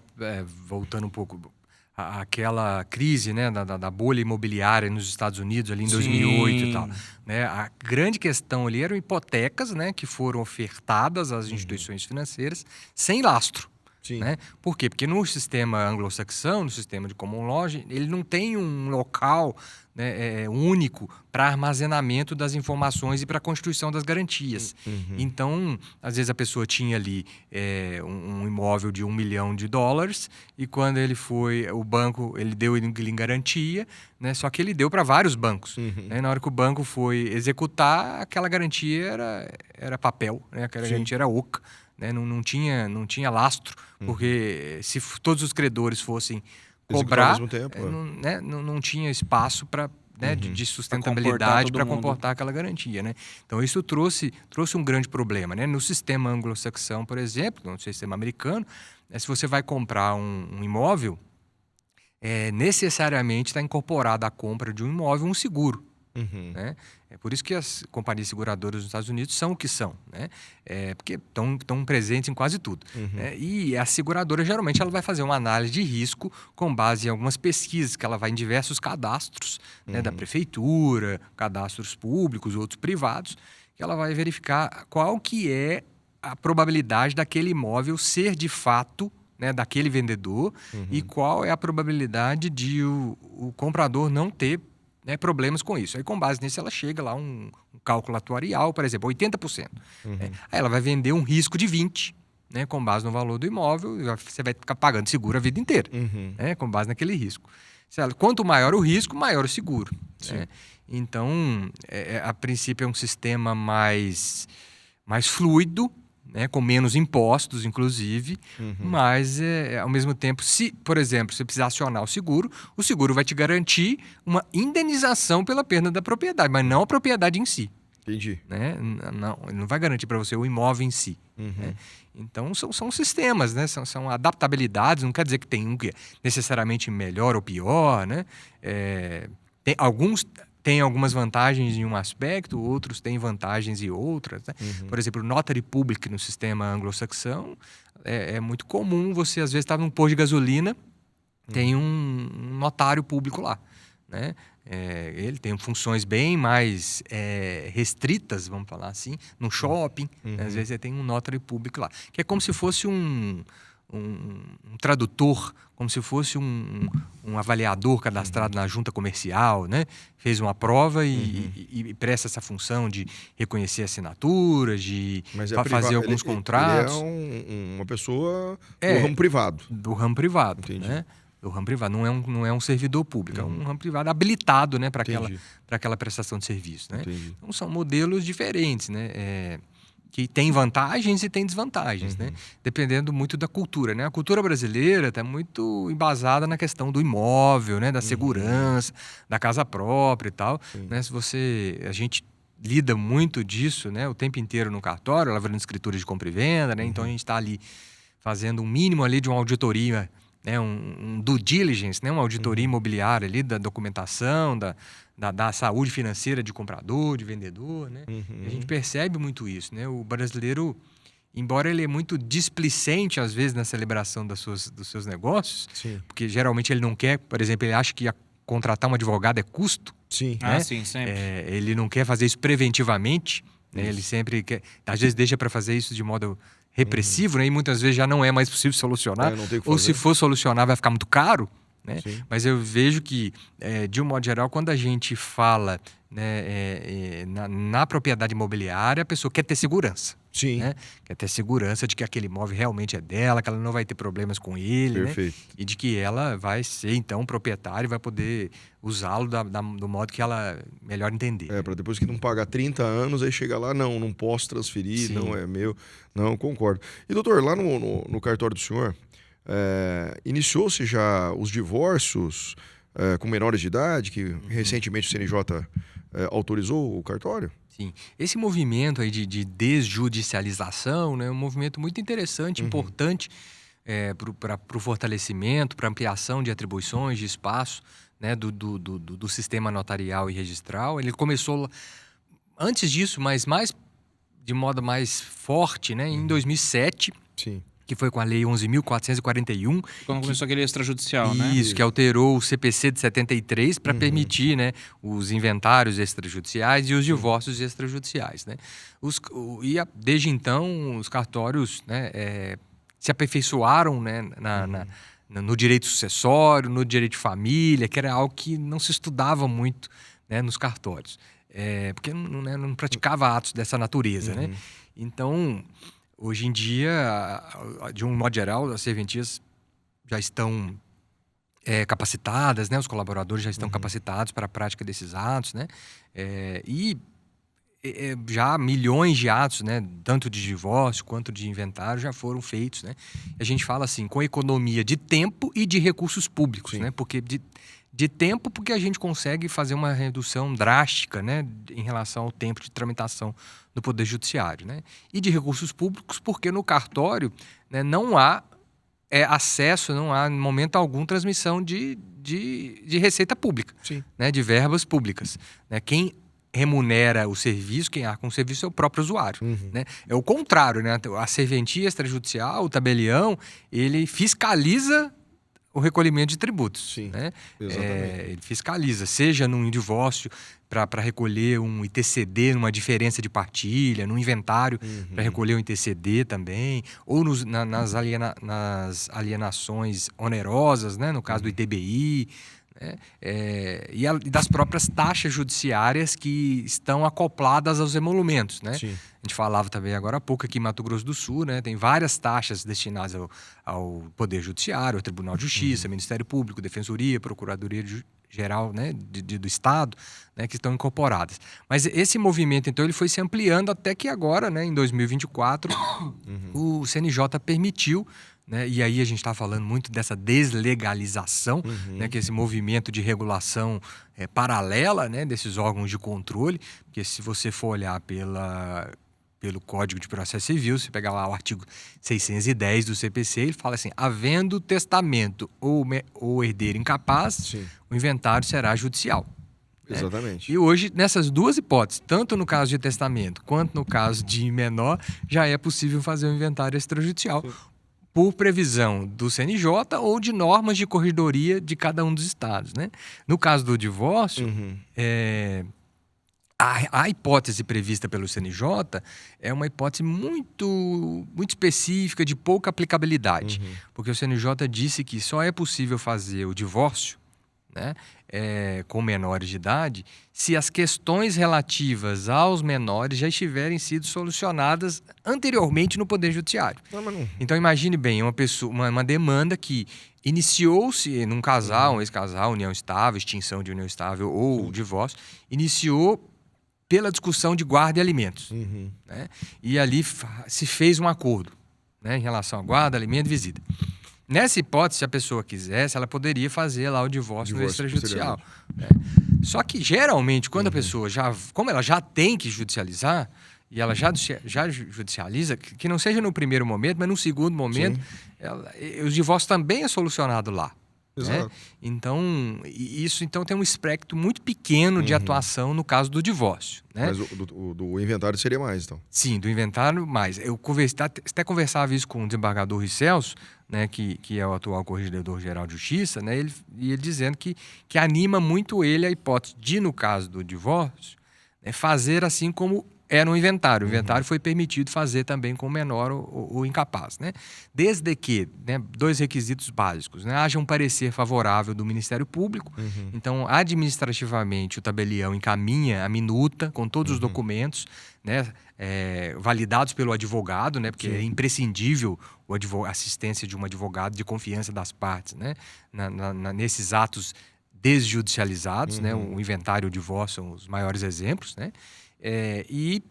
voltando um pouco, aquela crise, né, da bolha imobiliária nos Estados Unidos ali em 2008 e tal, né? A grande questão ali eram hipotecas, né, que foram ofertadas às instituições financeiras sem lastro. Sim. Né? Por quê? Porque no sistema anglo-saxão, no sistema de common law, ele não tem um local, né, único para armazenamento das informações e para a constituição das garantias. Então, às vezes a pessoa tinha ali um imóvel de $1 milhão e quando o banco, ele deu ele em garantia, né? Só que ele deu para vários bancos. Né? Na hora que o banco foi executar, aquela garantia era papel, né? Aquela garantia era oca. Né? Não tinha lastro, porque se todos os credores fossem cobrar, ao mesmo tempo, não tinha espaço para, né, de sustentabilidade para comportar aquela garantia. Né? Então isso trouxe um grande problema. Né? No sistema anglo-saxão, por exemplo, no sistema americano, Se você vai comprar um imóvel, necessariamente está incorporado à compra de um imóvel um seguro. Uhum. Né? É por isso que as companhias seguradoras nos Estados Unidos são o que são, né? Porque estão presentes em quase tudo. Né? E a seguradora, geralmente, ela vai fazer uma análise de risco com base em algumas pesquisas, que ela vai em diversos cadastros, né, da prefeitura, cadastros públicos, outros privados, que ela vai verificar qual que é a probabilidade daquele imóvel ser, de fato, né, daquele vendedor, e qual é a probabilidade de o comprador não ter, né, problemas com isso. Aí, com base nisso, ela chega lá um cálculo atuarial, por exemplo, 80%. Aí ela vai vender um risco de 20%, né, com base no valor do imóvel, e você vai ficar pagando seguro a vida inteira, né, com base naquele risco. Quanto maior o risco, maior o seguro. Né? Então, a princípio, é um sistema mais fluido, né, com menos impostos, inclusive, mas, ao mesmo tempo, se, por exemplo, você precisar acionar o seguro vai te garantir uma indenização pela perda da propriedade, mas não a propriedade em si. Entendi. Né? Não vai garantir para você o imóvel em si. Né? Então, são sistemas, né? São adaptabilidades, não quer dizer que tem um que é necessariamente melhor ou pior. Né? Alguns têm algumas vantagens em um aspecto, outros têm vantagens em outras. Né? Por exemplo, o notary public no sistema anglo-saxão é muito comum. Você, às vezes, está num posto de gasolina, tem um notário público lá. Né? Ele tem funções bem mais restritas, vamos falar assim, no shopping. Né? Às vezes, você tem um notary public lá, que é como se fosse um tradutor, como se fosse um avaliador cadastrado na junta comercial, né? Fez uma prova e presta essa função de reconhecer assinaturas, de fazer alguns contratos. Ele é uma pessoa do ramo privado. Do ramo privado. Entendi. Né? Do ramo privado, não é um servidor público, é um ramo privado habilitado, né, para aquela prestação de serviço. Né? Então, são modelos diferentes, né? Que tem vantagens e tem desvantagens, né? Dependendo muito da cultura, né? A cultura brasileira está muito embasada na questão do imóvel, né? Da segurança, da casa própria e tal. Né? A gente lida muito disso, né? O tempo inteiro no cartório, lavrando escrituras de compra e venda, né? Então, a gente está ali fazendo um mínimo ali de uma auditoria, né? um due diligence, né? Uma auditoria imobiliária ali da documentação, da saúde financeira de comprador, de vendedor, né? A gente percebe muito isso, né? O brasileiro, embora ele é muito displicente, às vezes, na celebração dos seus negócios, porque geralmente ele não quer, por exemplo, ele acha que contratar um advogado é custo. Sim. Né? Sim, sempre. Ele não quer fazer isso preventivamente, né? Ele sempre quer, às vezes deixa para fazer isso de modo repressivo, né? E muitas vezes já não é mais possível solucionar, não tem o que ou fazer. se for solucionar vai ficar muito caro. Né? Sim. Mas eu vejo que, de um modo geral, quando a gente fala, né, na propriedade imobiliária, a pessoa quer ter segurança. Sim. Né? Quer ter segurança de que aquele imóvel realmente é dela, que ela não vai ter problemas com ele. Perfeito. Né? E de que ela vai ser, então, proprietária e vai poder usá-lo do modo que ela melhor entender. Para depois que não pagar 30 anos, aí chega lá, não posso transferir, Sim. não é meu. Não, concordo. E, doutor, lá no cartório do senhor, iniciou-se já os divórcios com menores de idade, que recentemente o CNJ autorizou o cartório? Sim. Esse movimento aí de desjudicialização, né, é um movimento muito interessante, importante para o fortalecimento, para ampliação de atribuições, de espaço, né, do sistema notarial e registral. Ele começou antes disso, mas de modo mais forte, né, em 2007. Sim. Que foi com a Lei 11.441. Quando começou aquele extrajudicial, né? Isso, que alterou o CPC de 73 para permitir, né, os inventários extrajudiciais e os divórcios extrajudiciais. Né? Desde então, os cartórios, né, se aperfeiçoaram, né, no direito sucessório, no direito de família, que era algo que não se estudava muito, né, nos cartórios. Porque não praticava atos dessa natureza. Né? Então, hoje em dia, de um modo geral, as serventias já estão capacitadas, né? Os colaboradores já estão capacitados para a prática desses atos, né? Já milhões de atos, né? Tanto de divórcio quanto de inventário já foram feitos, né? A gente fala assim, com economia de tempo e de recursos públicos, né? Porque de tempo, porque a gente consegue fazer uma redução drástica, né, em relação ao tempo de tramitação do Poder Judiciário. Né? E de recursos públicos, porque no cartório, né, não há acesso, não há, em momento algum, transmissão de receita pública, Sim. né, de verbas públicas. Né? Quem remunera o serviço, quem arca com o serviço é o próprio usuário. Né? É o contrário, né? A serventia extrajudicial, o tabelião, ele fiscaliza o recolhimento de tributos. Sim, né? exatamente. Ele fiscaliza, seja num divórcio para recolher um ITCD, numa diferença de partilha, num inventário para recolher um ITCD também, ou nas alienações onerosas, né? No caso do ITBI, né? E das próprias taxas judiciárias que estão acopladas aos emolumentos, né? Sim. A gente falava também agora há pouco aqui em Mato Grosso do Sul, né? Tem várias taxas destinadas ao Poder Judiciário, ao Tribunal de Justiça, Ministério Público, Defensoria, Procuradoria Geral, né? do Estado, né? Que estão incorporadas. Mas esse movimento, então, ele foi se ampliando até que agora, né? Em 2024, o CNJ permitiu, né? E aí a gente está falando muito dessa deslegalização, né? Que é esse movimento de regulação paralela, né? Desses órgãos de controle, porque se você for olhar pelo Código de Processo Civil, se pegar lá o artigo 610 do CPC, ele fala assim: havendo testamento ou herdeiro incapaz, Sim. o inventário será judicial. Exatamente. E hoje, nessas duas hipóteses, tanto no caso de testamento quanto no caso de menor, já é possível fazer um inventário extrajudicial por previsão do CNJ ou de normas de corredoria de cada um dos estados. Né? No caso do divórcio, a hipótese prevista pelo CNJ é uma hipótese muito, muito específica, de pouca aplicabilidade. Porque o CNJ disse que só é possível fazer o divórcio, né, com menores de idade se as questões relativas aos menores já estiverem sido solucionadas anteriormente no Poder Judiciário. Não. Então imagine bem, uma demanda que iniciou-se num casal, um ex-casal, união estável, extinção de união estável ou divórcio, iniciou pela discussão de guarda e alimentos. Né? E ali se fez um acordo, né, em relação a guarda, alimento e visita. Nessa hipótese, se a pessoa quisesse, ela poderia fazer lá o divórcio no extrajudicial. Né? Só que, geralmente, quando a pessoa como ela já tem que judicializar, e ela já judicializa, que não seja no primeiro momento, mas no segundo momento, o divórcio também é solucionado lá. Exato. Né? Então, isso tem um espectro muito pequeno de atuação no caso do divórcio. Né? Mas o do inventário seria mais, então. Sim, do inventário mais. Eu até conversava isso com o desembargador Rui Celso, né, que é o atual corregedor-geral de Justiça, né, ele dizendo que anima muito ele a hipótese de, no caso do divórcio, né, fazer assim como era no inventário. O inventário foi permitido fazer também com o menor ou incapaz. Né? Desde que, né, dois requisitos básicos, né, haja um parecer favorável do Ministério Público. Então, administrativamente, o tabelião encaminha a minuta com todos os documentos, né, validados pelo advogado, né, porque é imprescindível a assistência de um advogado de confiança das partes, né, nesses atos desjudicializados. Né, o inventário e o divórcio são os maiores exemplos, né? E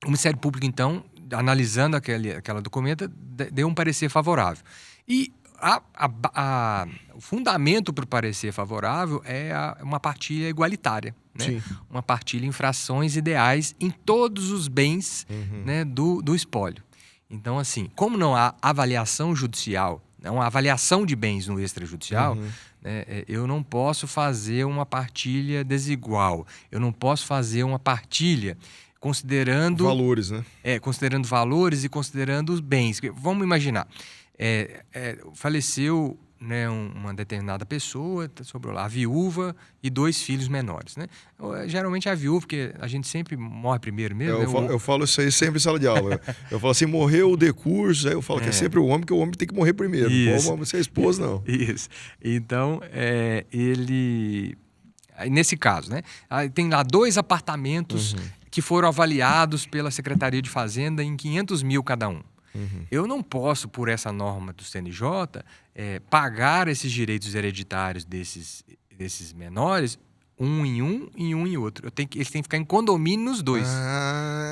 o Ministério Público, então, analisando aquela documenta, deu um parecer favorável. E o fundamento para o parecer favorável é uma partilha igualitária. Né? Uma partilha em frações ideais em todos os bens, né, do espólio. Então, assim, como não há avaliação judicial, uma avaliação de bens no extrajudicial, né, eu não posso fazer uma partilha desigual. Eu não posso fazer uma partilha considerando... valores, né? Considerando valores e considerando os bens. Vamos imaginar, faleceu, né, uma determinada pessoa, sobrou lá a viúva e 2 filhos menores. Né? Geralmente é a viúva, porque a gente sempre morre primeiro mesmo. Eu falo isso aí sempre em sala de aula. Eu falo assim, morreu o decurso, aí eu falo que é sempre o homem, porque o homem tem que morrer primeiro. Isso. Não pode ser a esposa, não. Isso. Então, nesse caso, né, tem lá 2 apartamentos que foram avaliados pela Secretaria de Fazenda em 500 mil cada um. Eu não posso, por essa norma do CNJ, pagar esses direitos hereditários desses menores, um em outro. Eles têm que ficar em condomínio nos 2.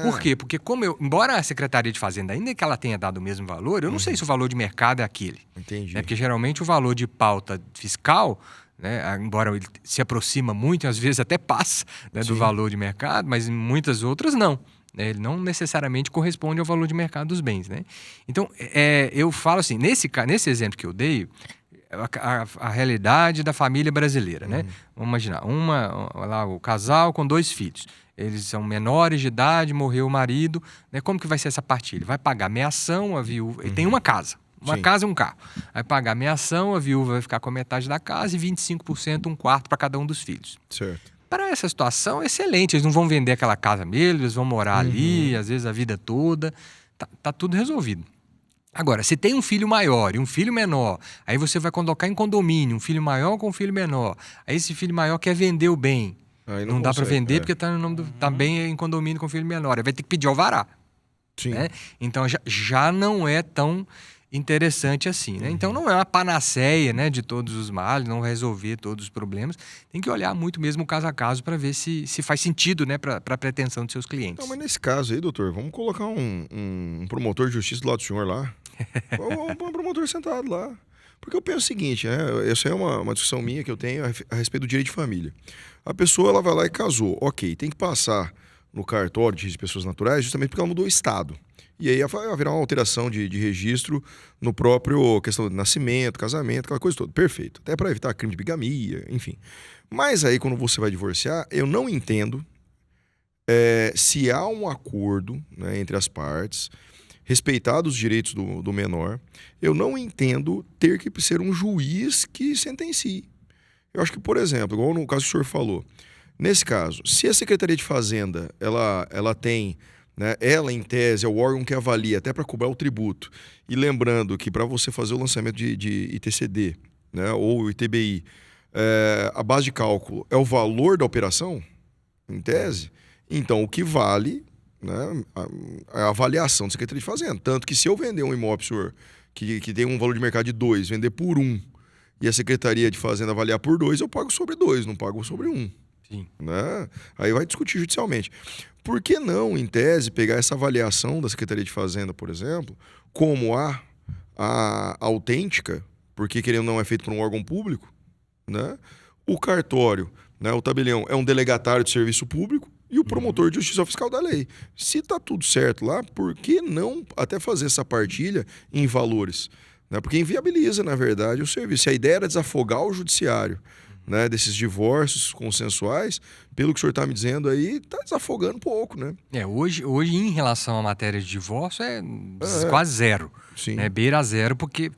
Por quê? Porque embora a Secretaria de Fazenda, ainda que ela tenha dado o mesmo valor, eu não sei se o valor de mercado é aquele. Entendi. Né? Porque geralmente o valor de pauta fiscal, né, embora ele se aproxima muito, às vezes até passa, né, do valor de mercado, mas em muitas outras não. né? Ele não necessariamente corresponde ao valor de mercado dos bens, né? Então, eu falo assim, nesse exemplo que eu dei, a realidade da família brasileira, né? Vamos imaginar, lá, o casal com 2 filhos. Eles são menores de idade, morreu o marido, né? Como que vai ser essa partilha? Vai pagar meação, a viúva... Ele tem uma casa. Uma casa e um carro. Vai pagar meação, a viúva vai ficar com a metade da casa e 25%, um quarto para cada um dos filhos. Certo. Para essa situação, é excelente. Eles não vão vender aquela casa mesmo, eles vão morar ali, às vezes a vida toda. Tá tudo resolvido. Agora, se tem um filho maior e um filho menor, aí você vai colocar em condomínio, um filho maior com um filho menor. Aí esse filho maior quer vender o bem. Aí não dá para vender porque está no nome também em condomínio com filho menor. Aí vai ter que pedir alvará. Sim. Né? Então já não é tão interessante assim, né? Então não é uma panaceia, né, de todos os males, não vai resolver todos os problemas. Tem que olhar muito mesmo caso a caso para ver se faz sentido, né, para a pretensão dos seus clientes. Não, mas nesse caso aí, doutor, vamos colocar um promotor de justiça do lado do senhor lá. Um promotor sentado lá. Porque eu penso o seguinte, né? Essa é uma discussão minha que eu tenho a respeito do direito de família. A pessoa, ela vai lá e casou. Ok, tem que passar no cartório de pessoas naturais justamente porque ela mudou o estado. E aí vai haver uma alteração de registro no próprio questão de nascimento, casamento, aquela coisa toda. Perfeito. Até para evitar crime de bigamia, enfim. Mas aí, quando você vai divorciar, eu não entendo se há um acordo, né, entre as partes, respeitados os direitos do menor, eu não entendo ter que ser um juiz que sentencie. Eu acho que, por exemplo, igual no caso que o senhor falou, nesse caso, se a Secretaria de Fazenda ela tem... né, ela, em tese, é o órgão que avalia até para cobrar o tributo. E lembrando que para você fazer o lançamento de ITCD, né, ou ITBI, a base de cálculo é o valor da operação, em tese, então o que vale, né, a avaliação da Secretaria de Fazenda. Tanto que se eu vender um imóvel, senhor, que tem um valor de mercado de 2, vender por 1, e a Secretaria de Fazenda avaliar por 2, eu pago sobre 2, não pago sobre 1. Sim. Né? Aí vai discutir judicialmente. Por que não, em tese, pegar essa avaliação da Secretaria de Fazenda, por exemplo, como a autêntica, porque querendo ou não é feito por um órgão público, né? O cartório, né, o tabelião, é um delegatário de serviço público e o promotor de justiça fiscal da lei. Se está tudo certo lá, por que não até fazer essa partilha em valores? Né? Porque inviabiliza, na verdade, o serviço. Se a ideia era desafogar o judiciário, né, desses divórcios consensuais, pelo que o senhor está me dizendo aí, está desafogando um pouco, né? Hoje, em relação à matéria de divórcio, quase zero. Sim. Né? Beira zero, porque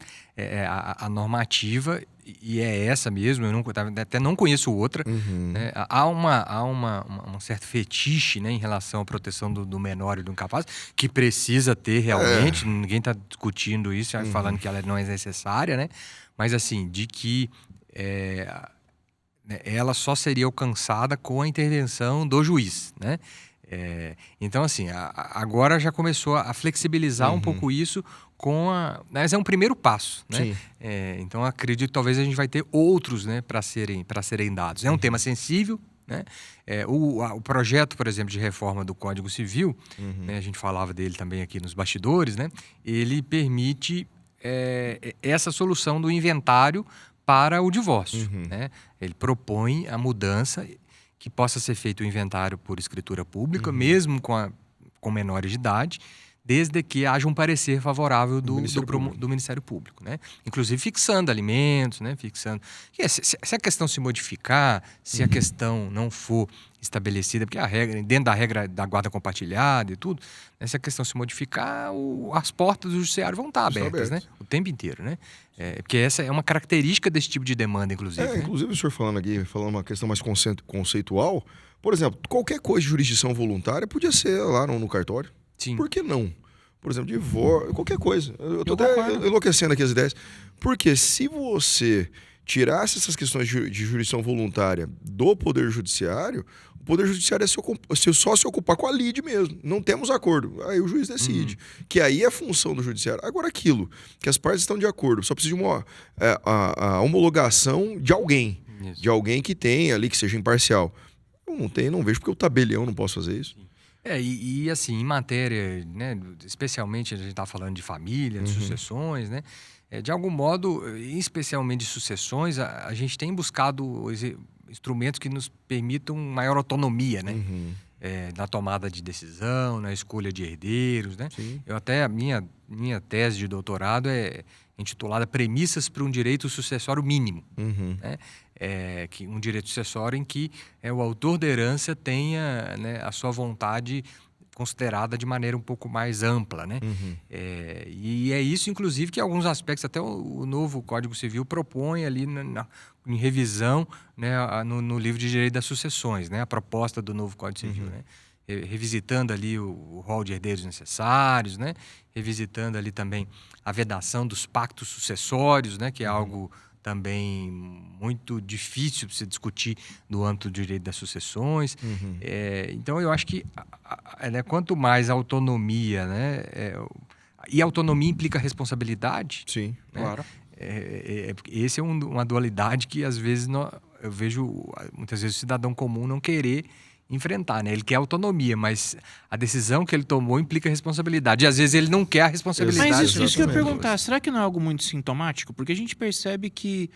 a normativa, e é essa mesmo, eu até não conheço outra, né? Há um certo fetiche, né, em relação à proteção do menor e do incapaz, que precisa ter realmente, ninguém está discutindo isso, falando que ela não é necessária, né? Mas assim, de que ela só seria alcançada com a intervenção do juiz, né? Então, assim, agora já começou a flexibilizar um pouco isso mas é um primeiro passo, né? Então, acredito que talvez a gente vai ter outros, né, para serem dados. É um tema sensível, né? O projeto, por exemplo, de reforma do Código Civil, né, a gente falava dele também aqui nos bastidores, né? Ele permite essa solução do inventário para o divórcio, né? Ele propõe a mudança que possa ser feito o inventário por escritura pública, mesmo com menores de idade, desde que haja um parecer favorável do Ministério Público, né? Inclusive fixando alimentos, né? Se a questão se modificar, se a questão não for estabelecida, porque dentro da regra da guarda compartilhada e tudo, né? Se a questão se modificar, as portas do judiciário vão estar abertas, né? O tempo inteiro, né? Porque essa é uma característica desse tipo de demanda, inclusive. Né? Inclusive o senhor falando uma questão mais conceitual, por exemplo, qualquer coisa de jurisdição voluntária podia ser lá no cartório. Sim. Por que não? Por exemplo, divórcio, qualquer coisa. Eu tô até enlouquecendo aqui as ideias. Porque se você tirasse essas questões de jurisdição voluntária do Poder Judiciário, o Poder Judiciário é só se ocupar com a lide mesmo. Não temos acordo. Aí o juiz decide. Que aí é função do Judiciário. Agora, aquilo que as partes estão de acordo, só precisa de a homologação de alguém. Isso. De alguém que tenha ali, que seja imparcial. Eu não vejo porque o tabelião não posso fazer isso. E assim, em matéria, né, especialmente a gente está falando de família, de sucessões, né? De algum modo, especialmente de sucessões, a gente tem buscado instrumentos que nos permitam maior autonomia, né? na tomada de decisão, na escolha de herdeiros, né? Sim. Eu até, a minha tese de doutorado é intitulada Premissas para um Direito Sucessório Mínimo. Uhum. Né? Que um direito sucessório em que o autor da herança tenha, né, a sua vontade considerada de maneira um pouco mais ampla, né? Uhum. E é isso, inclusive, que alguns aspectos até o novo Código Civil propõe ali em revisão, né, no livro de Direito das Sucessões, né? A proposta do novo Código Civil, né? Revisitando ali o rol de herdeiros necessários, né? Revisitando ali também a vedação dos pactos sucessórios, né? Que é algo também muito difícil de se discutir no âmbito do direito das sucessões. Então, eu acho que quanto mais autonomia, né? E autonomia implica responsabilidade. Sim, né? claro. Esse é uma dualidade que, às vezes, eu vejo muitas vezes o cidadão comum não querer enfrentar, né? Ele quer autonomia, mas a decisão que ele tomou implica responsabilidade. E às vezes ele não quer a responsabilidade. Mas isso que eu ia Exatamente. perguntar, será que não é algo muito sintomático? Porque a gente percebe que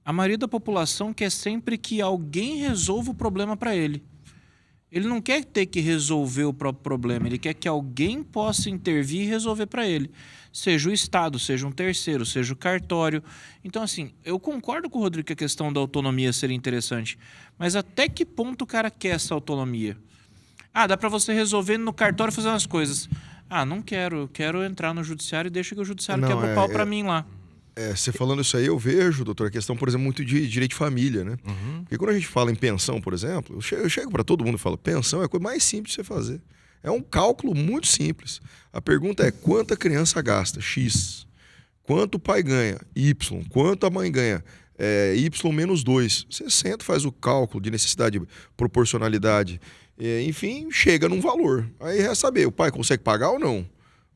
a maioria da população quer sempre que alguém resolva o problema para ele. Ele não quer ter que resolver o próprio problema, ele quer que alguém possa intervir e resolver para ele. Seja o Estado, seja um terceiro, seja o cartório. Então, assim, eu concordo com o Rodrigo que a questão da autonomia seria interessante. Mas até que ponto o cara quer essa autonomia? Ah, dá para você resolver no cartório fazendo as coisas. Ah, não quero. Quero entrar no judiciário e deixa que o judiciário quebra o pau para mim lá. Você falando isso aí, eu vejo, doutor, a questão, por exemplo, muito de direito de família, né? Porque quando a gente fala em pensão, por exemplo, eu chego para todo mundo e falo, pensão é a coisa mais simples de você fazer. É um cálculo muito simples. A pergunta é, quanto a criança gasta? X. Quanto o pai ganha? Y. Quanto a mãe ganha? Y menos 2. Você senta, faz o cálculo de necessidade, proporcionalidade, enfim, chega num valor. Aí é saber, o pai consegue pagar ou não?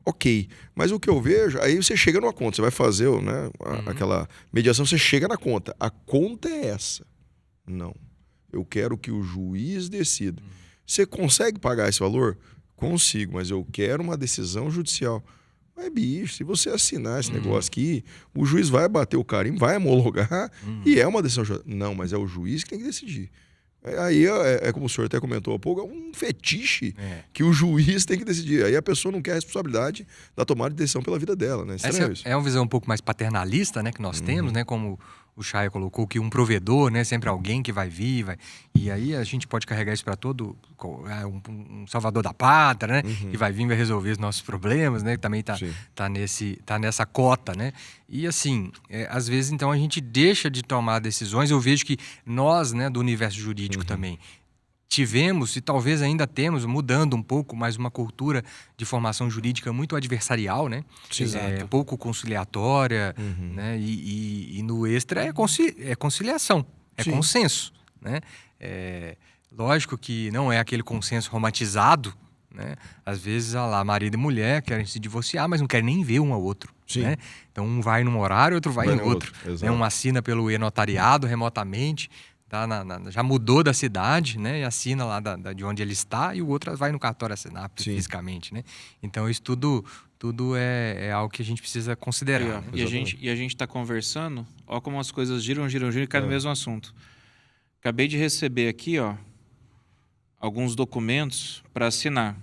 Ok, mas o que eu vejo, aí você chega numa conta, você vai fazer, né, aquela mediação, você chega na conta. A conta é essa. Não. Eu quero que o juiz decida. Você consegue pagar esse valor? Consigo, mas eu quero uma decisão judicial. Mas, bicho, se você assinar esse negócio aqui, o juiz vai bater o carimbo, vai homologar e é uma decisão judicial. Não, mas é o juiz que tem que decidir. Aí como o senhor até comentou há pouco, é um fetiche que o juiz tem que decidir. Aí a pessoa não quer a responsabilidade da tomada de decisão pela vida dela, né? Estranho isso. É uma visão um pouco mais paternalista, né, que nós temos, né, como o Chay colocou, que um provedor, né, sempre alguém que vai vir, e aí a gente pode carregar isso para todo um salvador da pátria, né, que vai vir e vai resolver os nossos problemas, né, que também tá nessa cota, né. E assim, às vezes então a gente deixa de tomar decisões. Eu vejo que nós, né, do universo jurídico também tivemos e talvez ainda temos, mudando um pouco, mas uma cultura de formação jurídica muito adversarial, né? Exato. Pouco conciliatória, né? E no extra é conciliação, é Sim. consenso, né? Lógico que não é aquele consenso romantizado, né? Às vezes, marido e mulher querem se divorciar, mas não querem nem ver um ao outro. Sim. Né? Então, um vai num horário, outro vai em outro. Exato. Né? Um assina pelo e-notariado remotamente, tá já mudou da cidade, né? E assina lá de onde ele está, e o outro vai no cartório assinar fisicamente, né? Então, isso tudo é algo que a gente precisa considerar. Né? E a gente está conversando, ó como as coisas giram e cai no mesmo assunto. Acabei de receber aqui, ó, alguns documentos para assinar.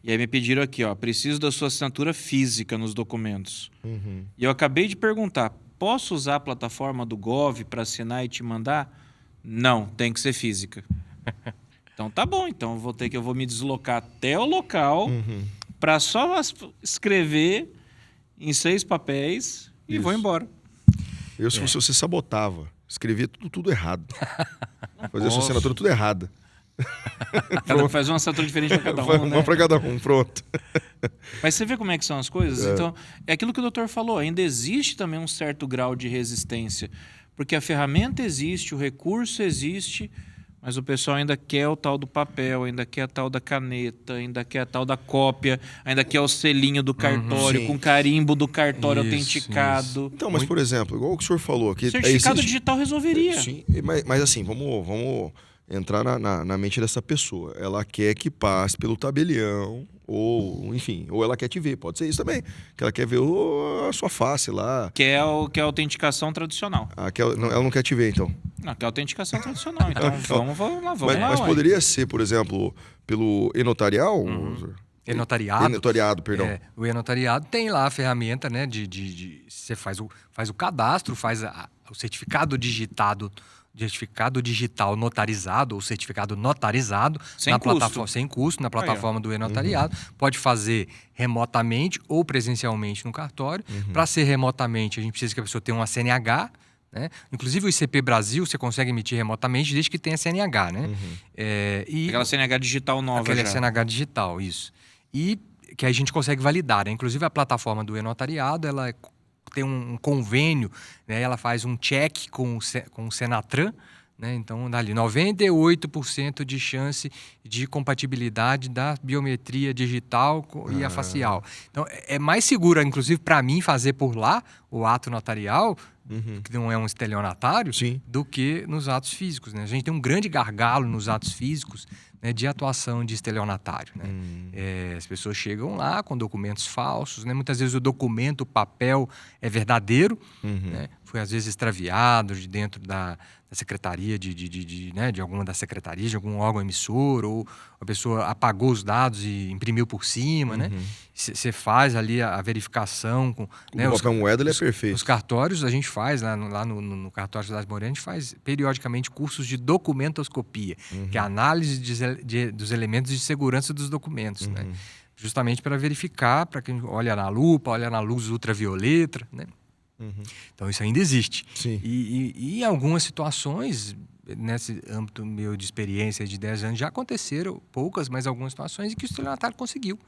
E aí me pediram aqui, ó, preciso da sua assinatura física nos documentos. E eu acabei de perguntar, posso usar a plataforma do Gov para assinar e te mandar? Não, tem que ser física. Então tá bom, então eu vou me deslocar até o local para só escrever em 6 papéis e vou embora. Eu, se fosse você, sabotava. Escrevia tudo errado. Fazia a sua assinatura tudo errada. Faz uma assinatura diferente para cada um, né? Uma para cada um, pronto. Mas você vê como é que são as coisas? Então, é aquilo que o doutor falou, ainda existe também um certo grau de resistência. Porque a ferramenta existe, o recurso existe, mas o pessoal ainda quer o tal do papel, ainda quer a tal da caneta, ainda quer a tal da cópia, ainda quer o selinho do cartório, com carimbo do cartório autenticado. Então, mas por exemplo, igual o que o senhor falou aqui... Certificado digital resolveria. Sim, mas assim, vamos entrar na mente dessa pessoa. Ela quer que passe pelo tabelião, ou, enfim, ou ela quer te ver. Pode ser isso também. Que ela quer ver a sua face lá. Que é a autenticação tradicional. Ela não quer te ver, então. Não, que é a autenticação tradicional. Então vamos lá. Mas poderia ser, por exemplo, pelo e-notarial? E-notariado. E-notariado, perdão. O e-notariado tem lá a ferramenta, né? Você faz o cadastro, faz o certificado digital notarizado ou certificado notarizado sem custo na plataforma do e-notariado. Pode fazer remotamente ou presencialmente no cartório. Para ser remotamente, a gente precisa que a pessoa tenha uma CNH. Né? Inclusive o ICP Brasil você consegue emitir remotamente desde que tenha CNH, né? Aquela CNH digital nova. Aquela CNH digital, isso. E que a gente consegue validar, né? Inclusive a plataforma do e-notariado, ela tem um convênio, né? Ela faz um check com o Senatran, né? Então, dali 98% de chance de compatibilidade da biometria digital e a facial. Então, é mais seguro, inclusive, para mim, fazer por lá o ato notarial, que não é um estelionatário, do que nos atos físicos. Né? A gente tem um grande gargalo nos atos físicos, né, de atuação de estelionatário. Né? As pessoas chegam lá com documentos falsos, né? Muitas vezes o papel é verdadeiro, né? Foi às vezes extraviado de dentro da secretaria de alguma das secretarias, de algum órgão emissor, ou a pessoa apagou os dados e imprimiu por cima, né? Você faz ali a verificação. Né? O papel moeda ele é perfeito. Os cartórios, a gente faz, lá no cartório Cidade Moreira, a gente faz periodicamente cursos de documentoscopia, que é a análise dos elementos de segurança dos documentos, né? Justamente para verificar, para quem olha na lupa, olha na luz ultravioleta, né? Então isso ainda existe. E em algumas situações, nesse âmbito meu de experiência de 10 anos, já aconteceram poucas, mas algumas situações em que o estelionatário conseguiu,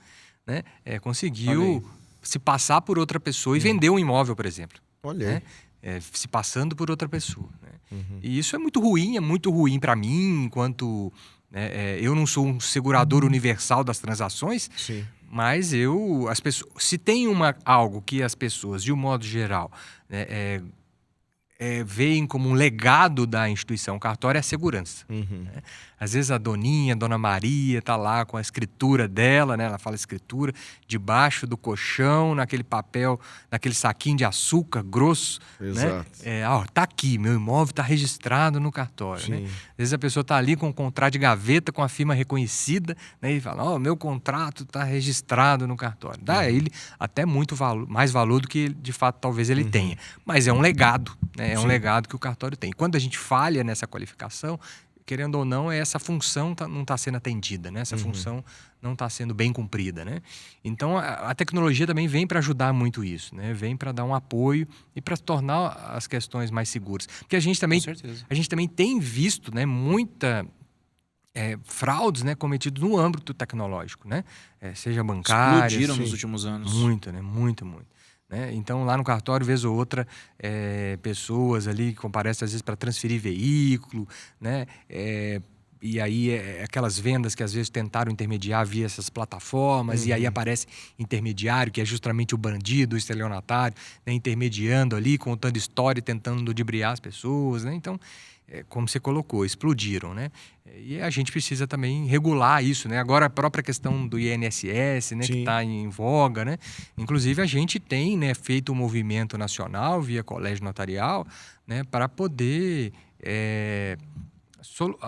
né? Conseguiu se passar por outra pessoa e vender um imóvel, por exemplo. Olha aí. Se passando por outra pessoa. Né? E isso é muito ruim para mim, enquanto eu não sou um segurador universal das transações. Mas se tem algo que as pessoas, de um modo geral, né, veem como um legado da instituição cartória, é a segurança. Né? Às vezes a Dona Maria, está lá com a escritura dela, né? Ela fala escritura, debaixo do colchão, naquele papel, naquele saquinho de açúcar grosso. Exato. Né? Tá aqui, meu imóvel está registrado no cartório. Né? Às vezes a pessoa está ali com um contrato de gaveta, com a firma reconhecida, né? E fala, meu contrato está registrado no cartório. Dá a ele até muito mais valor do que, de fato, talvez ele tenha. Mas é um legado, né? É um legado que o cartório tem. E quando a gente falha nessa qualificação, querendo ou não, essa função não está sendo atendida, né? Essa função não está sendo bem cumprida, né? Então, a tecnologia também vem para ajudar muito isso, né? Vem para dar um apoio e para tornar as questões mais seguras. Porque a gente também tem visto, né, muita fraudes, né, cometidas no âmbito tecnológico, né? Seja bancária... Explodiram nos últimos anos. Muito, né? Muito. Né? Então, lá no cartório, vez ou outra, pessoas ali que comparecem, às vezes, para transferir veículo, né? E aí, aquelas vendas que, às vezes, tentaram intermediar via essas plataformas, e aí aparece intermediário, que é justamente o bandido, o estelionatário, né? Intermediando ali, contando história e tentando ludibriar as pessoas, né? Então, como você colocou, explodiram, né? E a gente precisa também regular isso, né? Agora, a própria questão do INSS, né, que está em voga, né? Inclusive, a gente tem, né, feito um movimento nacional via colégio notarial, né, para poder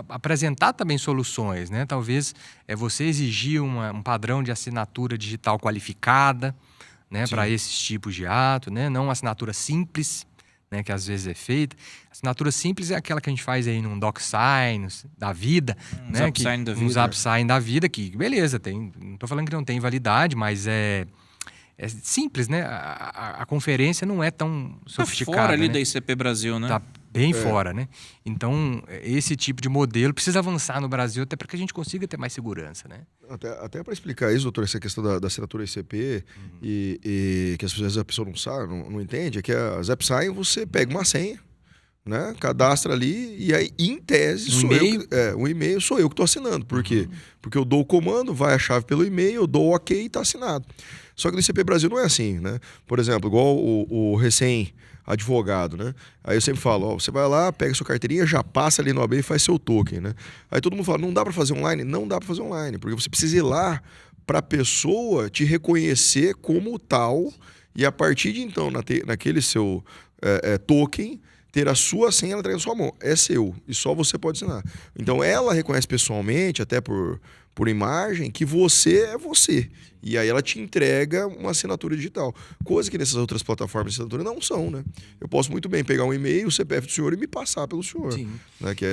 apresentar também soluções, né? Talvez você exigir um padrão de assinatura digital qualificada, né, para esses tipos de ato, né? Não uma assinatura simples, né, que às vezes é feita. Assinatura simples é aquela que a gente faz aí num DocSign da vida, né? ZapSign da vida. Um ZapSign da vida, que beleza, não estou falando que não tem validade, mas é simples, né? A conferência não é tão sofisticada. Tá fora ali, né? da ICP Brasil, né? Tá bem fora, né? Então, esse tipo de modelo precisa avançar no Brasil até para que a gente consiga ter mais segurança, né? Até para explicar isso, doutor, essa questão da assinatura ICP e que às vezes a pessoa não sabe, não entende, é que a ZapSign você pega uma senha, né? Cadastra ali e aí, em tese, um e-mail sou eu que estou assinando. Por quê? Porque eu dou o comando, vai a chave pelo e-mail, eu dou o ok e está assinado. Só que no ICP Brasil não é assim, né? Por exemplo, igual o recém advogado, né? Aí eu sempre falo, ó, você vai lá, pega sua carteirinha, já passa ali no AB e faz seu token, né? Aí todo mundo fala, não dá para fazer online? Não dá para fazer online, porque você precisa ir lá para a pessoa te reconhecer como tal e a partir de então, naquele seu token, ter a sua senha, ela entrega na sua mão. É seu. E só você pode assinar. Então, ela reconhece pessoalmente, até por imagem, que você é você. E aí ela te entrega uma assinatura digital. Coisa que nessas outras plataformas de assinatura não são, né? Eu posso muito bem pegar um e-mail, o CPF do senhor e me passar pelo senhor. Sim. Né? Que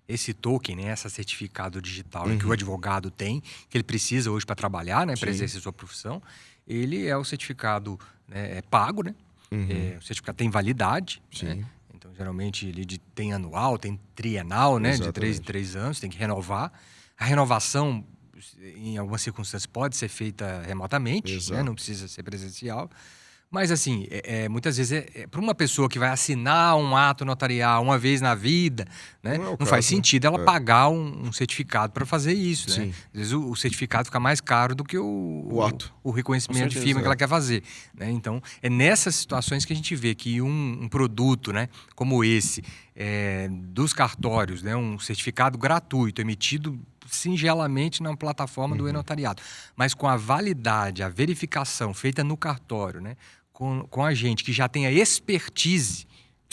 Esse token, né, esse certificado digital que o advogado tem, que ele precisa hoje para trabalhar, né, para exercer sua profissão, ele é o certificado, né, pago, né? O certificado tem validade, né? Então, geralmente, ele tem anual, tem trienal, né? De 3 em 3 anos, tem que renovar. A renovação, em algumas circunstâncias, pode ser feita remotamente, né? Não precisa ser presencial. Mas, assim, muitas vezes, para uma pessoa que vai assinar um ato notarial uma vez na vida, né, não faz sentido ela pagar um certificado para fazer isso. Né? Às vezes, o certificado fica mais caro do que o ato, o reconhecimento de firma que ela quer fazer. Né? Então, é nessas situações que a gente vê que um produto, né, como esse, dos cartórios, né, um certificado gratuito emitido singelamente na plataforma do e-notariado, mas com a validade, a verificação feita no cartório, né, com a gente que já tem a expertise,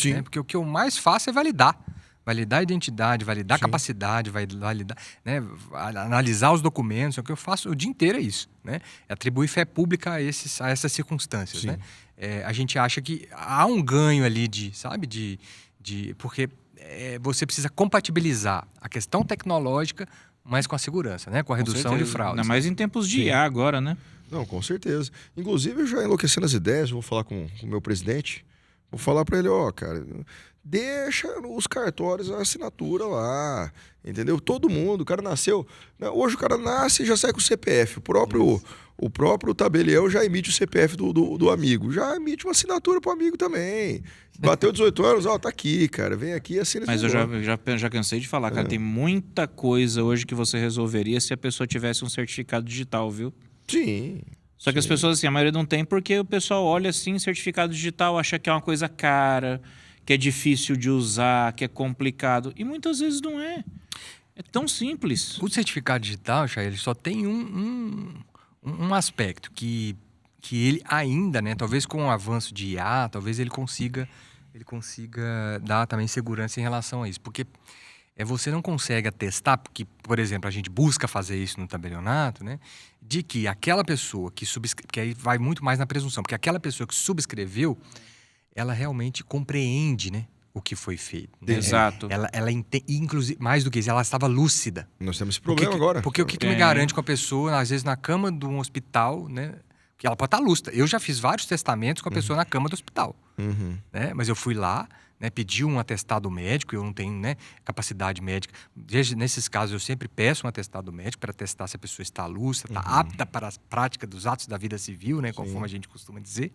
né, porque o que eu mais faço é validar a identidade, validar a capacidade, validar, né, analisar os documentos. O que eu faço o dia inteiro é isso, né, é atribuir fé pública a essas circunstâncias. Né? A gente acha que há um ganho ali porque você precisa compatibilizar a questão tecnológica mas com a segurança, né? Com a redução de fraudes. Ainda mais em tempos de IA agora, né? Não, com certeza. Inclusive, eu já enlouquecendo as ideias, vou falar com o meu presidente, vou falar para ele, cara, deixa os cartórios a assinatura lá, entendeu? Todo mundo, o cara nasceu... Hoje o cara nasce e já sai com o CPF. O próprio tabelião já emite o CPF do amigo. Já emite uma assinatura pro amigo também. Bateu 18 anos, tá aqui, cara. Vem aqui e assina. Mas eu já cansei de falar, cara. Tem muita coisa hoje que você resolveria se a pessoa tivesse um certificado digital, viu? Sim. Só que as pessoas, assim, a maioria não tem porque o pessoal olha assim, certificado digital, acha que é uma coisa cara, que é difícil de usar, que é complicado. E muitas vezes não é. É tão simples. O certificado digital, Chay, ele só tem um aspecto que ele ainda, né, talvez com o avanço de IA, talvez ele consiga dar também segurança em relação a isso. Porque você não consegue atestar, porque, por exemplo, a gente busca fazer isso no tabelionato, né, de que aquela pessoa que subscreveu, que aí vai muito mais na presunção, porque aquela pessoa que subscreveu, ela realmente compreende, né, o que foi feito. Né? Exato. Ela entende, inclusive, mais do que isso, ela estava lúcida. Nós temos esse problema agora. Porque o que me garante com a pessoa, às vezes na cama de um hospital, né? Que ela pode estar lúcida. Eu já fiz vários testamentos com a pessoa na cama do hospital. Né? Mas eu fui lá, né, pedi um atestado médico, eu não tenho, né, capacidade médica. Nesses casos, eu sempre peço um atestado médico para testar se a pessoa está lúcida, está apta para a prática dos atos da vida civil, né, conforme a gente costuma dizer.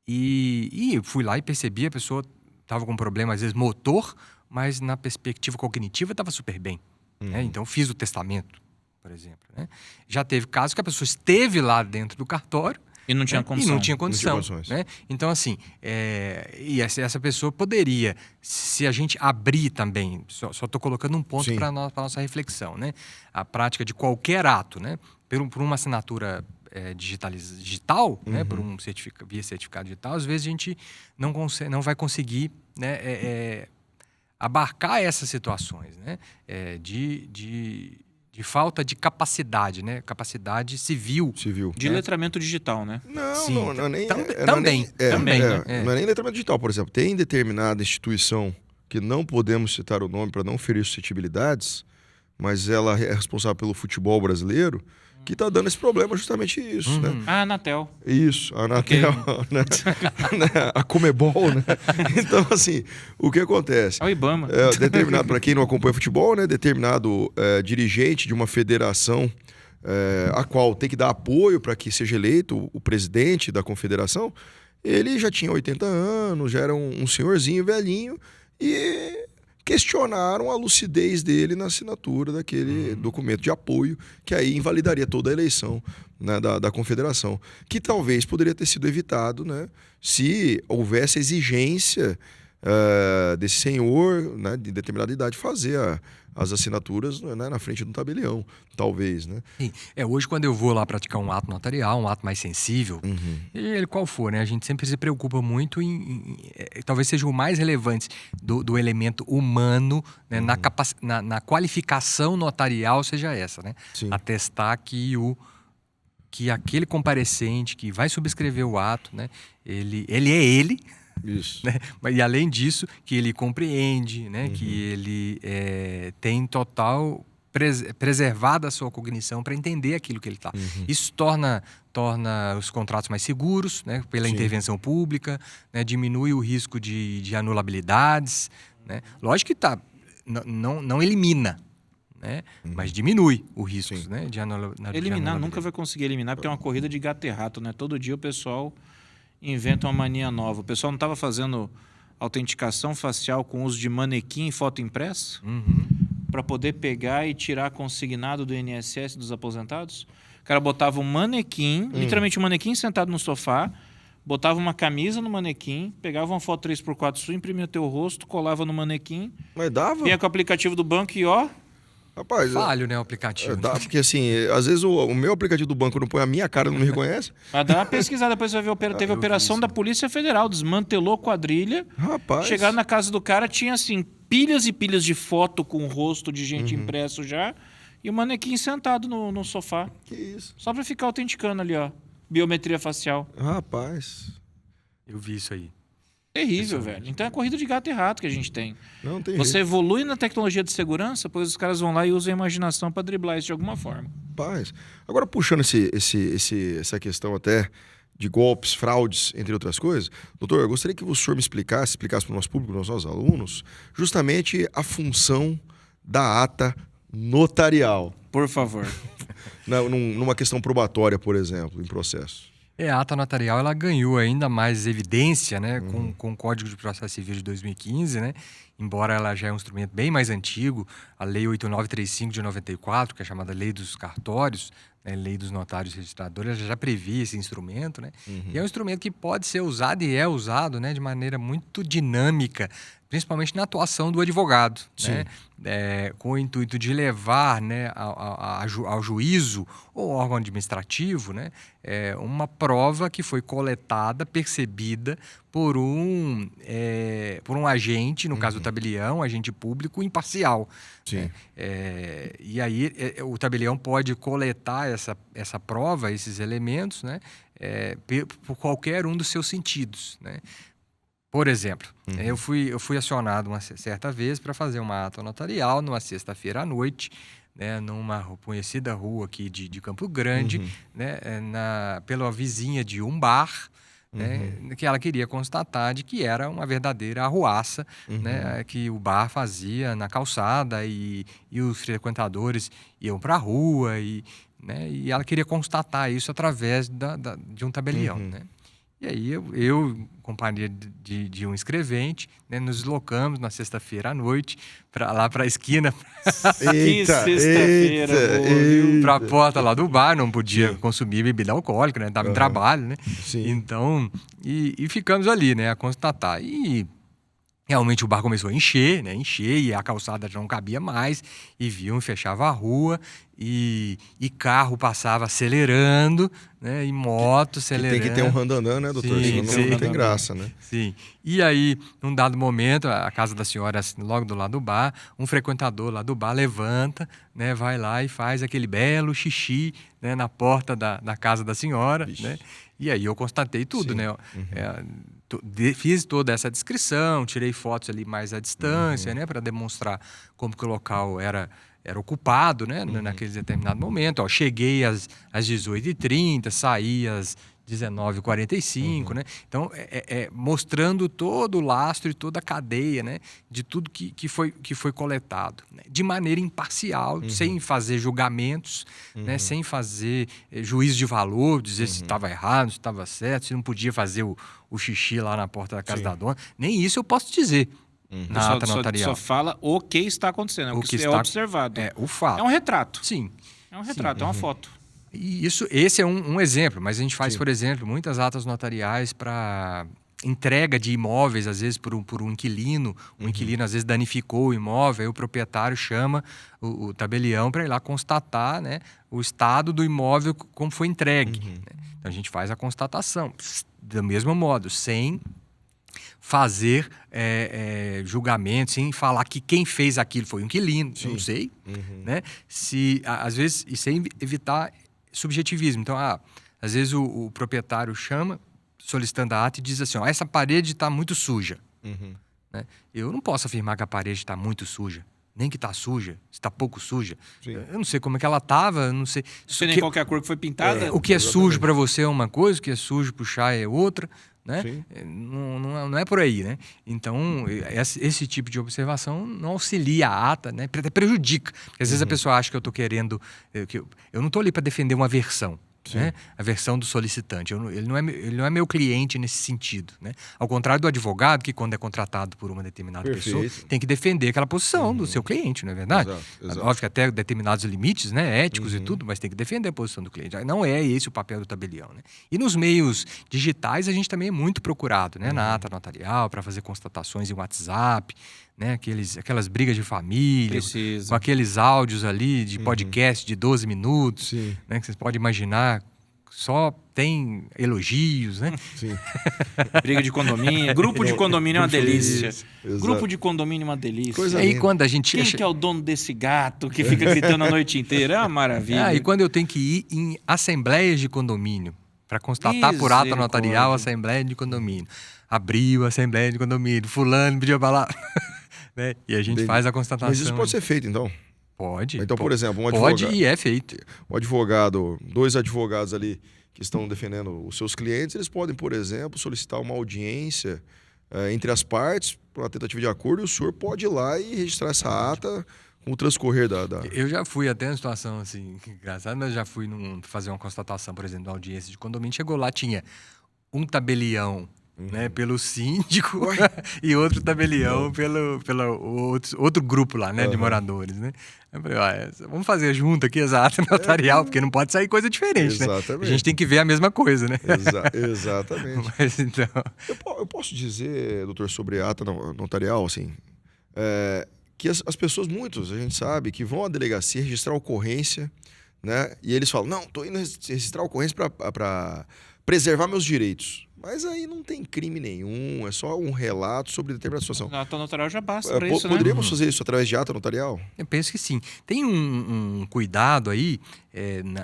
E eu fui lá e percebi a pessoa estava com problema, às vezes, motor, mas na perspectiva cognitiva estava super bem. Né? Então, fiz o testamento, por exemplo. Né? Já teve casos que a pessoa esteve lá dentro do cartório e não tinha condição. E não tinha condição. Né? Então, assim, essa pessoa poderia, se a gente abrir também, só estou colocando um ponto para a nossa reflexão, né? A prática de qualquer ato, né? Por uma assinatura digital, né, por via certificado digital, às vezes a gente não vai conseguir, né, abarcar essas situações, né, de falta de capacidade, né, capacidade civil. De letramento digital, né? Não é nem... Também. Não é nem letramento digital, por exemplo. Tem determinada instituição que não podemos citar o nome para não ferir suscetibilidades, mas ela é responsável pelo futebol brasileiro, que está dando esse problema justamente isso, né? A Anatel. Isso, a Anatel, né? A Comebol, né? Então, assim, o que acontece? É o IBAMA. Determinado, para quem não acompanha futebol, né? Determinado dirigente de uma federação a qual tem que dar apoio para que seja eleito o presidente da confederação, ele já tinha 80 anos, já era um senhorzinho velhinho e questionaram a lucidez dele na assinatura daquele documento de apoio, que aí invalidaria toda a eleição, né, da confederação, que talvez poderia ter sido evitado, né, se houvesse exigência desse senhor, né, de determinada idade fazer as assinaturas, né, na frente do tabelião, talvez, né? Sim. Hoje, quando eu vou lá praticar um ato notarial, um ato mais sensível, ele qual for, né? A gente sempre se preocupa muito talvez seja o mais relevante do elemento humano, né, na qualificação notarial seja essa, né? Sim. Atestar que aquele comparecente que vai subscrever o ato, né, ele é ele, Isso. né? E além disso, que ele compreende, né? Que ele tem total preservada a sua cognição para entender aquilo que ele está. Isso torna os contratos mais seguros, né? Pela Sim. intervenção pública, né? Diminui o risco de anulabilidades, né? Lógico que não elimina, né? Mas diminui o risco, Sim. né? De anulabilidade. Eliminar nunca vai conseguir eliminar, porque é uma corrida de gato e rato, né? Todo dia o pessoal inventa uma mania nova. O pessoal não estava fazendo autenticação facial com uso de manequim e foto impressa para poder pegar e tirar consignado do INSS dos aposentados? O cara botava um manequim, literalmente um manequim sentado no sofá, botava uma camisa no manequim, pegava uma foto 3x4 sua, imprimia teu rosto, colava no manequim, Mas dava? vinha com o aplicativo do banco e ó... Rapaz, Falho, né, o aplicativo. dá, porque assim, às vezes o meu aplicativo do banco não põe a minha cara, não me reconhece. Vai dar uma pesquisada, depois você vai ver. Teve operação da Polícia Federal, desmantelou a quadrilha. Rapaz. Chegaram na casa do cara, tinha assim, pilhas e pilhas de foto com o rosto de gente impresso já, e o manequim sentado no sofá. Que isso? Só pra ficar autenticando ali, ó. Biometria facial. Rapaz. Eu vi isso aí. Terrível, velho. Então é corrida de gato e rato que a gente tem. Não tem Você jeito. evolui na tecnologia de segurança, pois os caras vão lá e usam a imaginação pra driblar isso de alguma forma. Rapaz. Agora, puxando essa questão até de golpes, fraudes, entre outras coisas, doutor, eu gostaria que o senhor me explicasse para o nosso público, para os nossos alunos, justamente a função da ata notarial. Por favor. Numa questão probatória, por exemplo, em processo. A ata notarial ela ganhou ainda mais evidência, né, com o Código de Processo Civil de 2015, né, embora ela já é um instrumento bem mais antigo, a Lei 8935 de 94, que é chamada Lei dos Cartórios, né, Lei dos Notários Registradores, ela já previa esse instrumento, né, e é um instrumento que pode ser usado e é usado, né, de maneira muito dinâmica, principalmente na atuação do advogado, né? Com o intuito de levar, né, ao juízo ou órgão administrativo, né, uma prova que foi coletada, percebida por um agente, no caso do tabelião, agente público imparcial. Sim. E aí o tabelião pode coletar essa prova, esses elementos, né, por qualquer um dos seus sentidos, né? Por exemplo, eu fui acionado uma certa vez para fazer uma ata notarial numa sexta-feira à noite, né, numa conhecida rua aqui de Campo Grande, né, pela vizinha de um bar, né, que ela queria constatar de que era uma verdadeira arruaça, né, que o bar fazia na calçada e os frequentadores iam para a rua, né, e ela queria constatar isso através de um tabelião, né? E aí eu companhia de um escrevente, né, nos deslocamos na sexta-feira à noite lá para a esquina, Eita, sexta-feira, para a porta lá do bar, não podia consumir bebida alcoólica, né, estava em trabalho, né? Sim. Então, e ficamos ali, né, a constatar. E realmente o bar começou a encher, né? E a calçada já não cabia mais, e fechava a rua, e carro passava acelerando, né? E moto acelerando. Tem que ter um randanã, né, doutor? Sim, Senão não tem graça, né? Sim. E aí, num dado momento, a casa da senhora, assim, logo do lado do bar, um frequentador lá do bar levanta, né? Vai lá e faz aquele belo xixi, né? Na porta da casa da senhora, né? E aí eu constatei tudo, né? Fiz toda essa descrição, tirei fotos ali mais à distância, né, para demonstrar como que o local era ocupado, né, naquele determinado momento. Ó, cheguei às 18h30, saí às 19h45, né? Então, mostrando todo o lastro e toda a cadeia, né, de tudo que foi coletado, né, de maneira imparcial, sem fazer julgamentos, né, sem fazer juízo de valor, dizer se estava errado, se estava certo, se não podia fazer o xixi lá na porta da casa da dona. Nem isso eu posso dizer. na ata notarial. Só fala o que está acontecendo, o que é observado. É o fato. É um retrato. Sim. É um retrato, é uma foto. E esse é um exemplo, mas a gente faz, Sim. por exemplo, muitas atas notariais para entrega de imóveis, às vezes por um inquilino. Um inquilino às vezes danificou o imóvel, aí o proprietário chama o tabelião para ir lá constatar, né, o estado do imóvel como foi entregue. Né? Então a gente faz a constatação, do mesmo modo, sem fazer julgamento, sem falar que quem fez aquilo foi o inquilino, não sei. Né? Às vezes, e sem evitar subjetivismo. Então, às vezes o proprietário chama, solicitando a ata e diz assim, essa parede está muito suja. Né? Eu não posso afirmar que a parede está muito suja, nem que está suja, está pouco suja. Sim. Eu não sei como é que ela estava, não sei. Não sei nem qual que é a cor que foi pintada. O que é sujo para você é uma coisa, o que é sujo para o chá é outra. Né? Não é por aí, né? Então, esse tipo de observação não auxilia a ata, né? Até prejudica. Porque às vezes a pessoa acha que eu estou querendo... Eu não estou ali para defender uma versão. Né? A versão do solicitante. Ele não é meu cliente nesse sentido. Né? Ao contrário do advogado, que quando é contratado por uma determinada pessoa, tem que defender aquela posição do seu cliente, não é verdade? Exato. Óbvio que até determinados limites, né, éticos e tudo, mas tem que defender a posição do cliente. Não é esse o papel do tabelião. Né? E nos meios digitais, a gente também é muito procurado, né? Na ata notarial, para fazer constatações em WhatsApp, né? Aquelas brigas de família, com aqueles áudios ali de podcast de 12 minutos, né? Que vocês podem imaginar, só tem elogios, né? Sim. Briga de condomínio. Grupo de condomínio é uma delícia. Exato. Grupo de condomínio é uma delícia. E aí quando a gente... Quem que é o dono desse gato que fica gritando a noite inteira? É uma maravilha. E quando eu tenho que ir em assembleias de condomínio, para constatar por ata notarial a assembleia de condomínio. Abriu a assembleia de condomínio, fulano pediu para lá... Né? E a gente faz a constatação. Mas isso pode ser feito, então? Pode. Então, por exemplo, um advogado... Pode e é feito. Dois advogados ali que estão defendendo os seus clientes, eles podem, por exemplo, solicitar uma audiência entre as partes para uma tentativa de acordo e o senhor pode ir lá e registrar essa ata com o transcorrer da... Eu já fui até uma situação assim, engraçada, mas já fui fazer uma constatação, por exemplo, da audiência de condomínio. Chegou lá, tinha um tabelião, né, pelo síndico e outro tabelião pelo outro grupo lá, né, de moradores, né? Eu falei, vamos fazer junto aqui as atas notarial, porque não pode sair coisa diferente, né? A gente tem que ver a mesma coisa, né? Exatamente. Mas então... Eu posso dizer, doutor, sobre a ata notarial, assim, que as pessoas, muitos, a gente sabe, que vão à delegacia registrar ocorrência, né? E eles falam, não, tô indo registrar ocorrência para preservar meus direitos. Mas aí não tem crime nenhum, é só um relato sobre determinada situação. A ata notarial já basta para isso, né? Poderíamos fazer isso através de ata notarial? Eu penso que sim. Tem um cuidado aí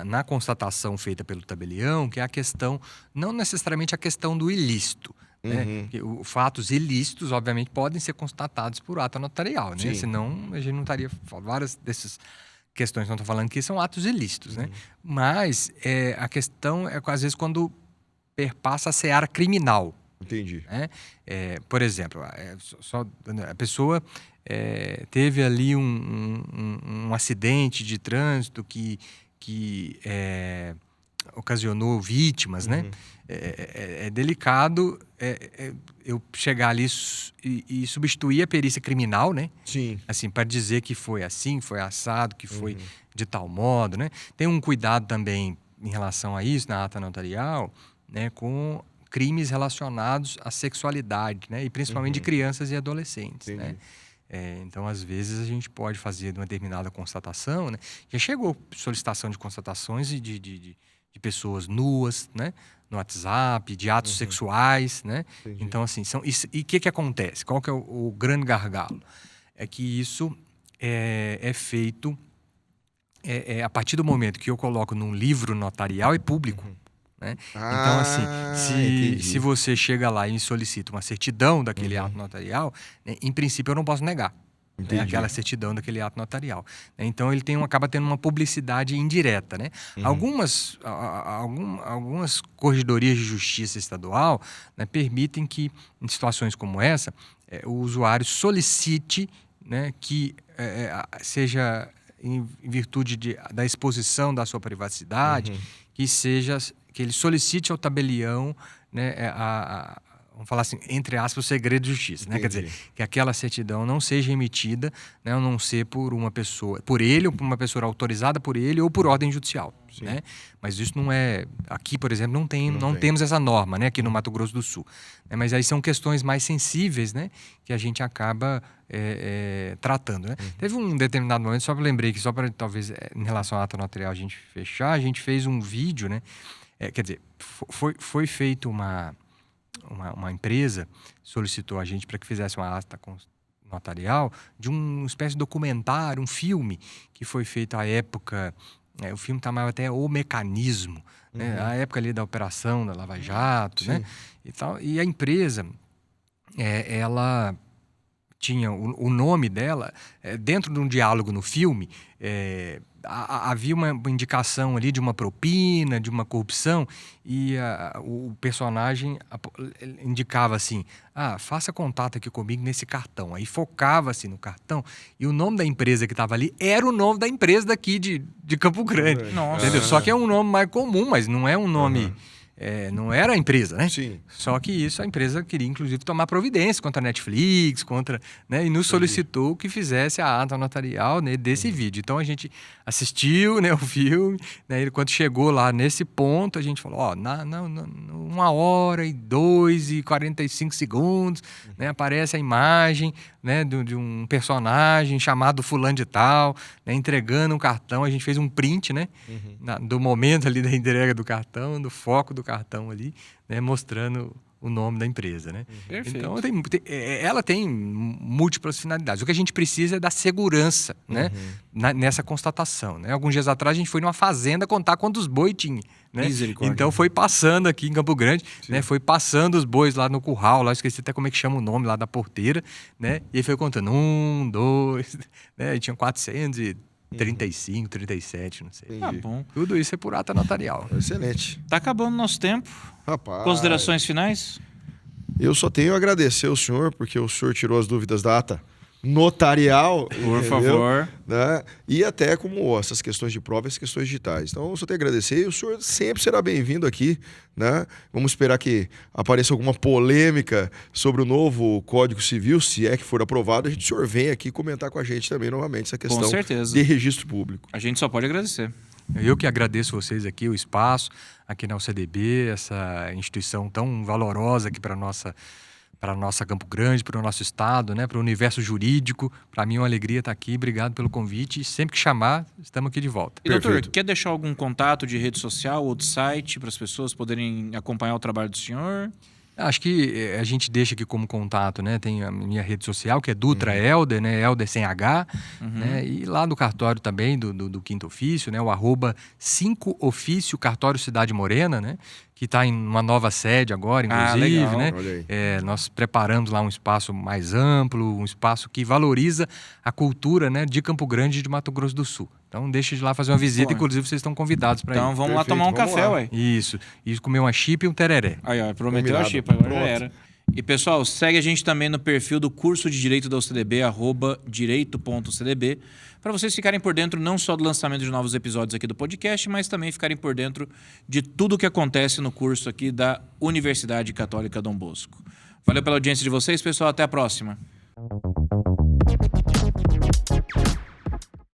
na constatação feita pelo tabelião, que é a questão, não necessariamente a questão do ilícito. Né? Fatos ilícitos, obviamente, podem ser constatados por ata notarial, né? Senão a gente não estaria... Várias dessas questões que nós estamos falando aqui são atos ilícitos, né? Mas a questão é, às vezes, quando perpassa a seara criminal. Entendi. Né? Por exemplo, a pessoa teve ali um acidente de trânsito que ocasionou vítimas, né? É delicado eu chegar ali e substituir a perícia criminal, né? Sim. Assim, para dizer que foi assim, foi assado, que foi de tal modo, né? Tem um cuidado também em relação a isso na ata notarial, né, com crimes relacionados à sexualidade, né, e principalmente de crianças e adolescentes. Né? Então, às vezes, a gente pode fazer uma determinada constatação. Né? Já chegou solicitação de constatações de pessoas nuas, né, no WhatsApp, de atos sexuais. Né? Então, assim, e o que acontece? Qual que é o grande gargalo? É que isso é feito a partir do momento que eu coloco num livro notarial e público. Né? Então, assim, se você chega lá e me solicita uma certidão daquele ato notarial, né, em princípio eu não posso negar, né, aquela certidão daquele ato notarial. Né? Então, ele acaba tendo uma publicidade indireta. Né? Algumas corregedorias de justiça estadual, né, permitem que, em situações como essa, o usuário solicite, né, que seja em virtude da exposição da sua privacidade, que ele solicite ao tabelião, né, vamos falar assim, entre aspas, o segredo de justiça, né? Quer dizer, que aquela certidão não seja emitida, né, a não ser por uma pessoa, por ele ou por uma pessoa autorizada por ele ou por ordem judicial, né? Mas isso não é, aqui, por exemplo, não temos essa norma, né, aqui no Mato Grosso do Sul. Mas aí são questões mais sensíveis, né, que a gente acaba tratando, né? Teve um determinado momento, só para lembrei que só para talvez em relação ao ato notarial a gente fechar, a gente fez um vídeo, né? Quer dizer, foi feito uma empresa solicitou a gente para que fizesse uma ata notarial de uma espécie de documentário, um filme que foi feito à época, o filme chamava até O Mecanismo, né? A época ali da operação da Lava Jato, né? E tal. E a empresa, ela tinha o nome dela, dentro de um diálogo no filme, havia uma indicação ali de uma propina, de uma corrupção, e o personagem indicava assim, faça contato aqui comigo nesse cartão. Aí focava-se no cartão, e o nome da empresa que estava ali era o nome da empresa daqui de Campo Grande. Nossa. Entendeu? Só que é um nome mais comum, mas não é um nome... não era a empresa, né? Sim. Só que isso a empresa queria, inclusive, tomar providência contra a Netflix, né? E nos solicitou que fizesse a ata notarial, né, desse vídeo. Então a gente assistiu, né, o filme, né? E quando chegou lá nesse ponto, a gente falou: 1h02:45, né, aparece a imagem, né, de um personagem chamado fulano de tal, né, entregando um cartão. A gente fez um print, né, do momento ali da entrega do cartão, do foco do cartão ali, né, mostrando o nome da empresa, né? Perfeito. Então ela tem múltiplas finalidades. O que a gente precisa é da segurança, né, nessa constatação, né? Alguns dias atrás a gente foi numa fazenda contar quantos boi tinha, né? Então foi passando aqui em Campo Grande, né? Foi passando os bois lá no curral, lá esqueci até como é que chama o nome lá da porteira, né? E aí foi contando 1, 2, né? E tinha 435, 37, não sei. Tá bom. Tudo isso é por ata notarial. Excelente. Tá acabando nosso tempo. Rapaz. Considerações finais? Eu só tenho a agradecer ao senhor, porque o senhor tirou as dúvidas da ata notarial. Por favor. Né? E até como essas questões de prova e as questões digitais. Então, eu só tenho a agradecer e o senhor sempre será bem-vindo aqui. Né? Vamos esperar que apareça alguma polêmica sobre o novo Código Civil, se é que for aprovado, o senhor vem aqui comentar com a gente também novamente essa questão Com certeza. de registro público. A gente só pode agradecer. Eu que agradeço vocês aqui, o espaço aqui na UCDB, essa instituição tão valorosa aqui para nossa Campo Grande, para o nosso estado, né, para o universo jurídico. Para mim é uma alegria estar aqui. Obrigado pelo convite. E sempre que chamar, estamos aqui de volta. E, doutor, Perfeito. quer deixar algum contato de rede social ou de site para as pessoas poderem acompanhar o trabalho do senhor? Acho que a gente deixa aqui como contato, né? Tem a minha rede social, que é Dutra Helder, né? Helder sem H, né? E lá do cartório também, do Quinto Ofício, né? O @5ofício Cartório Cidade Morena, né? Que está em uma nova sede agora, inclusive, legal. né? Olha aí. Nós preparamos lá um espaço mais amplo, um espaço que valoriza a cultura, né, de Campo Grande e de Mato Grosso do Sul. Então deixa de lá fazer uma visita, Bom. inclusive vocês estão convidados para Então ir. vamos lá Perfeito, tomar um vamos café, lá. ué. Isso, e comer uma chip e um tereré. Aí, ó, prometeu Combinado. a chipa, agora já Pronto. era. E, pessoal, segue a gente também no perfil do curso de Direito da UCDB, @direito.cdb, para vocês ficarem por dentro não só do lançamento de novos episódios aqui do podcast, mas também ficarem por dentro de tudo o que acontece no curso aqui da Universidade Católica Dom Bosco. Valeu pela audiência de vocês, pessoal. Até a próxima.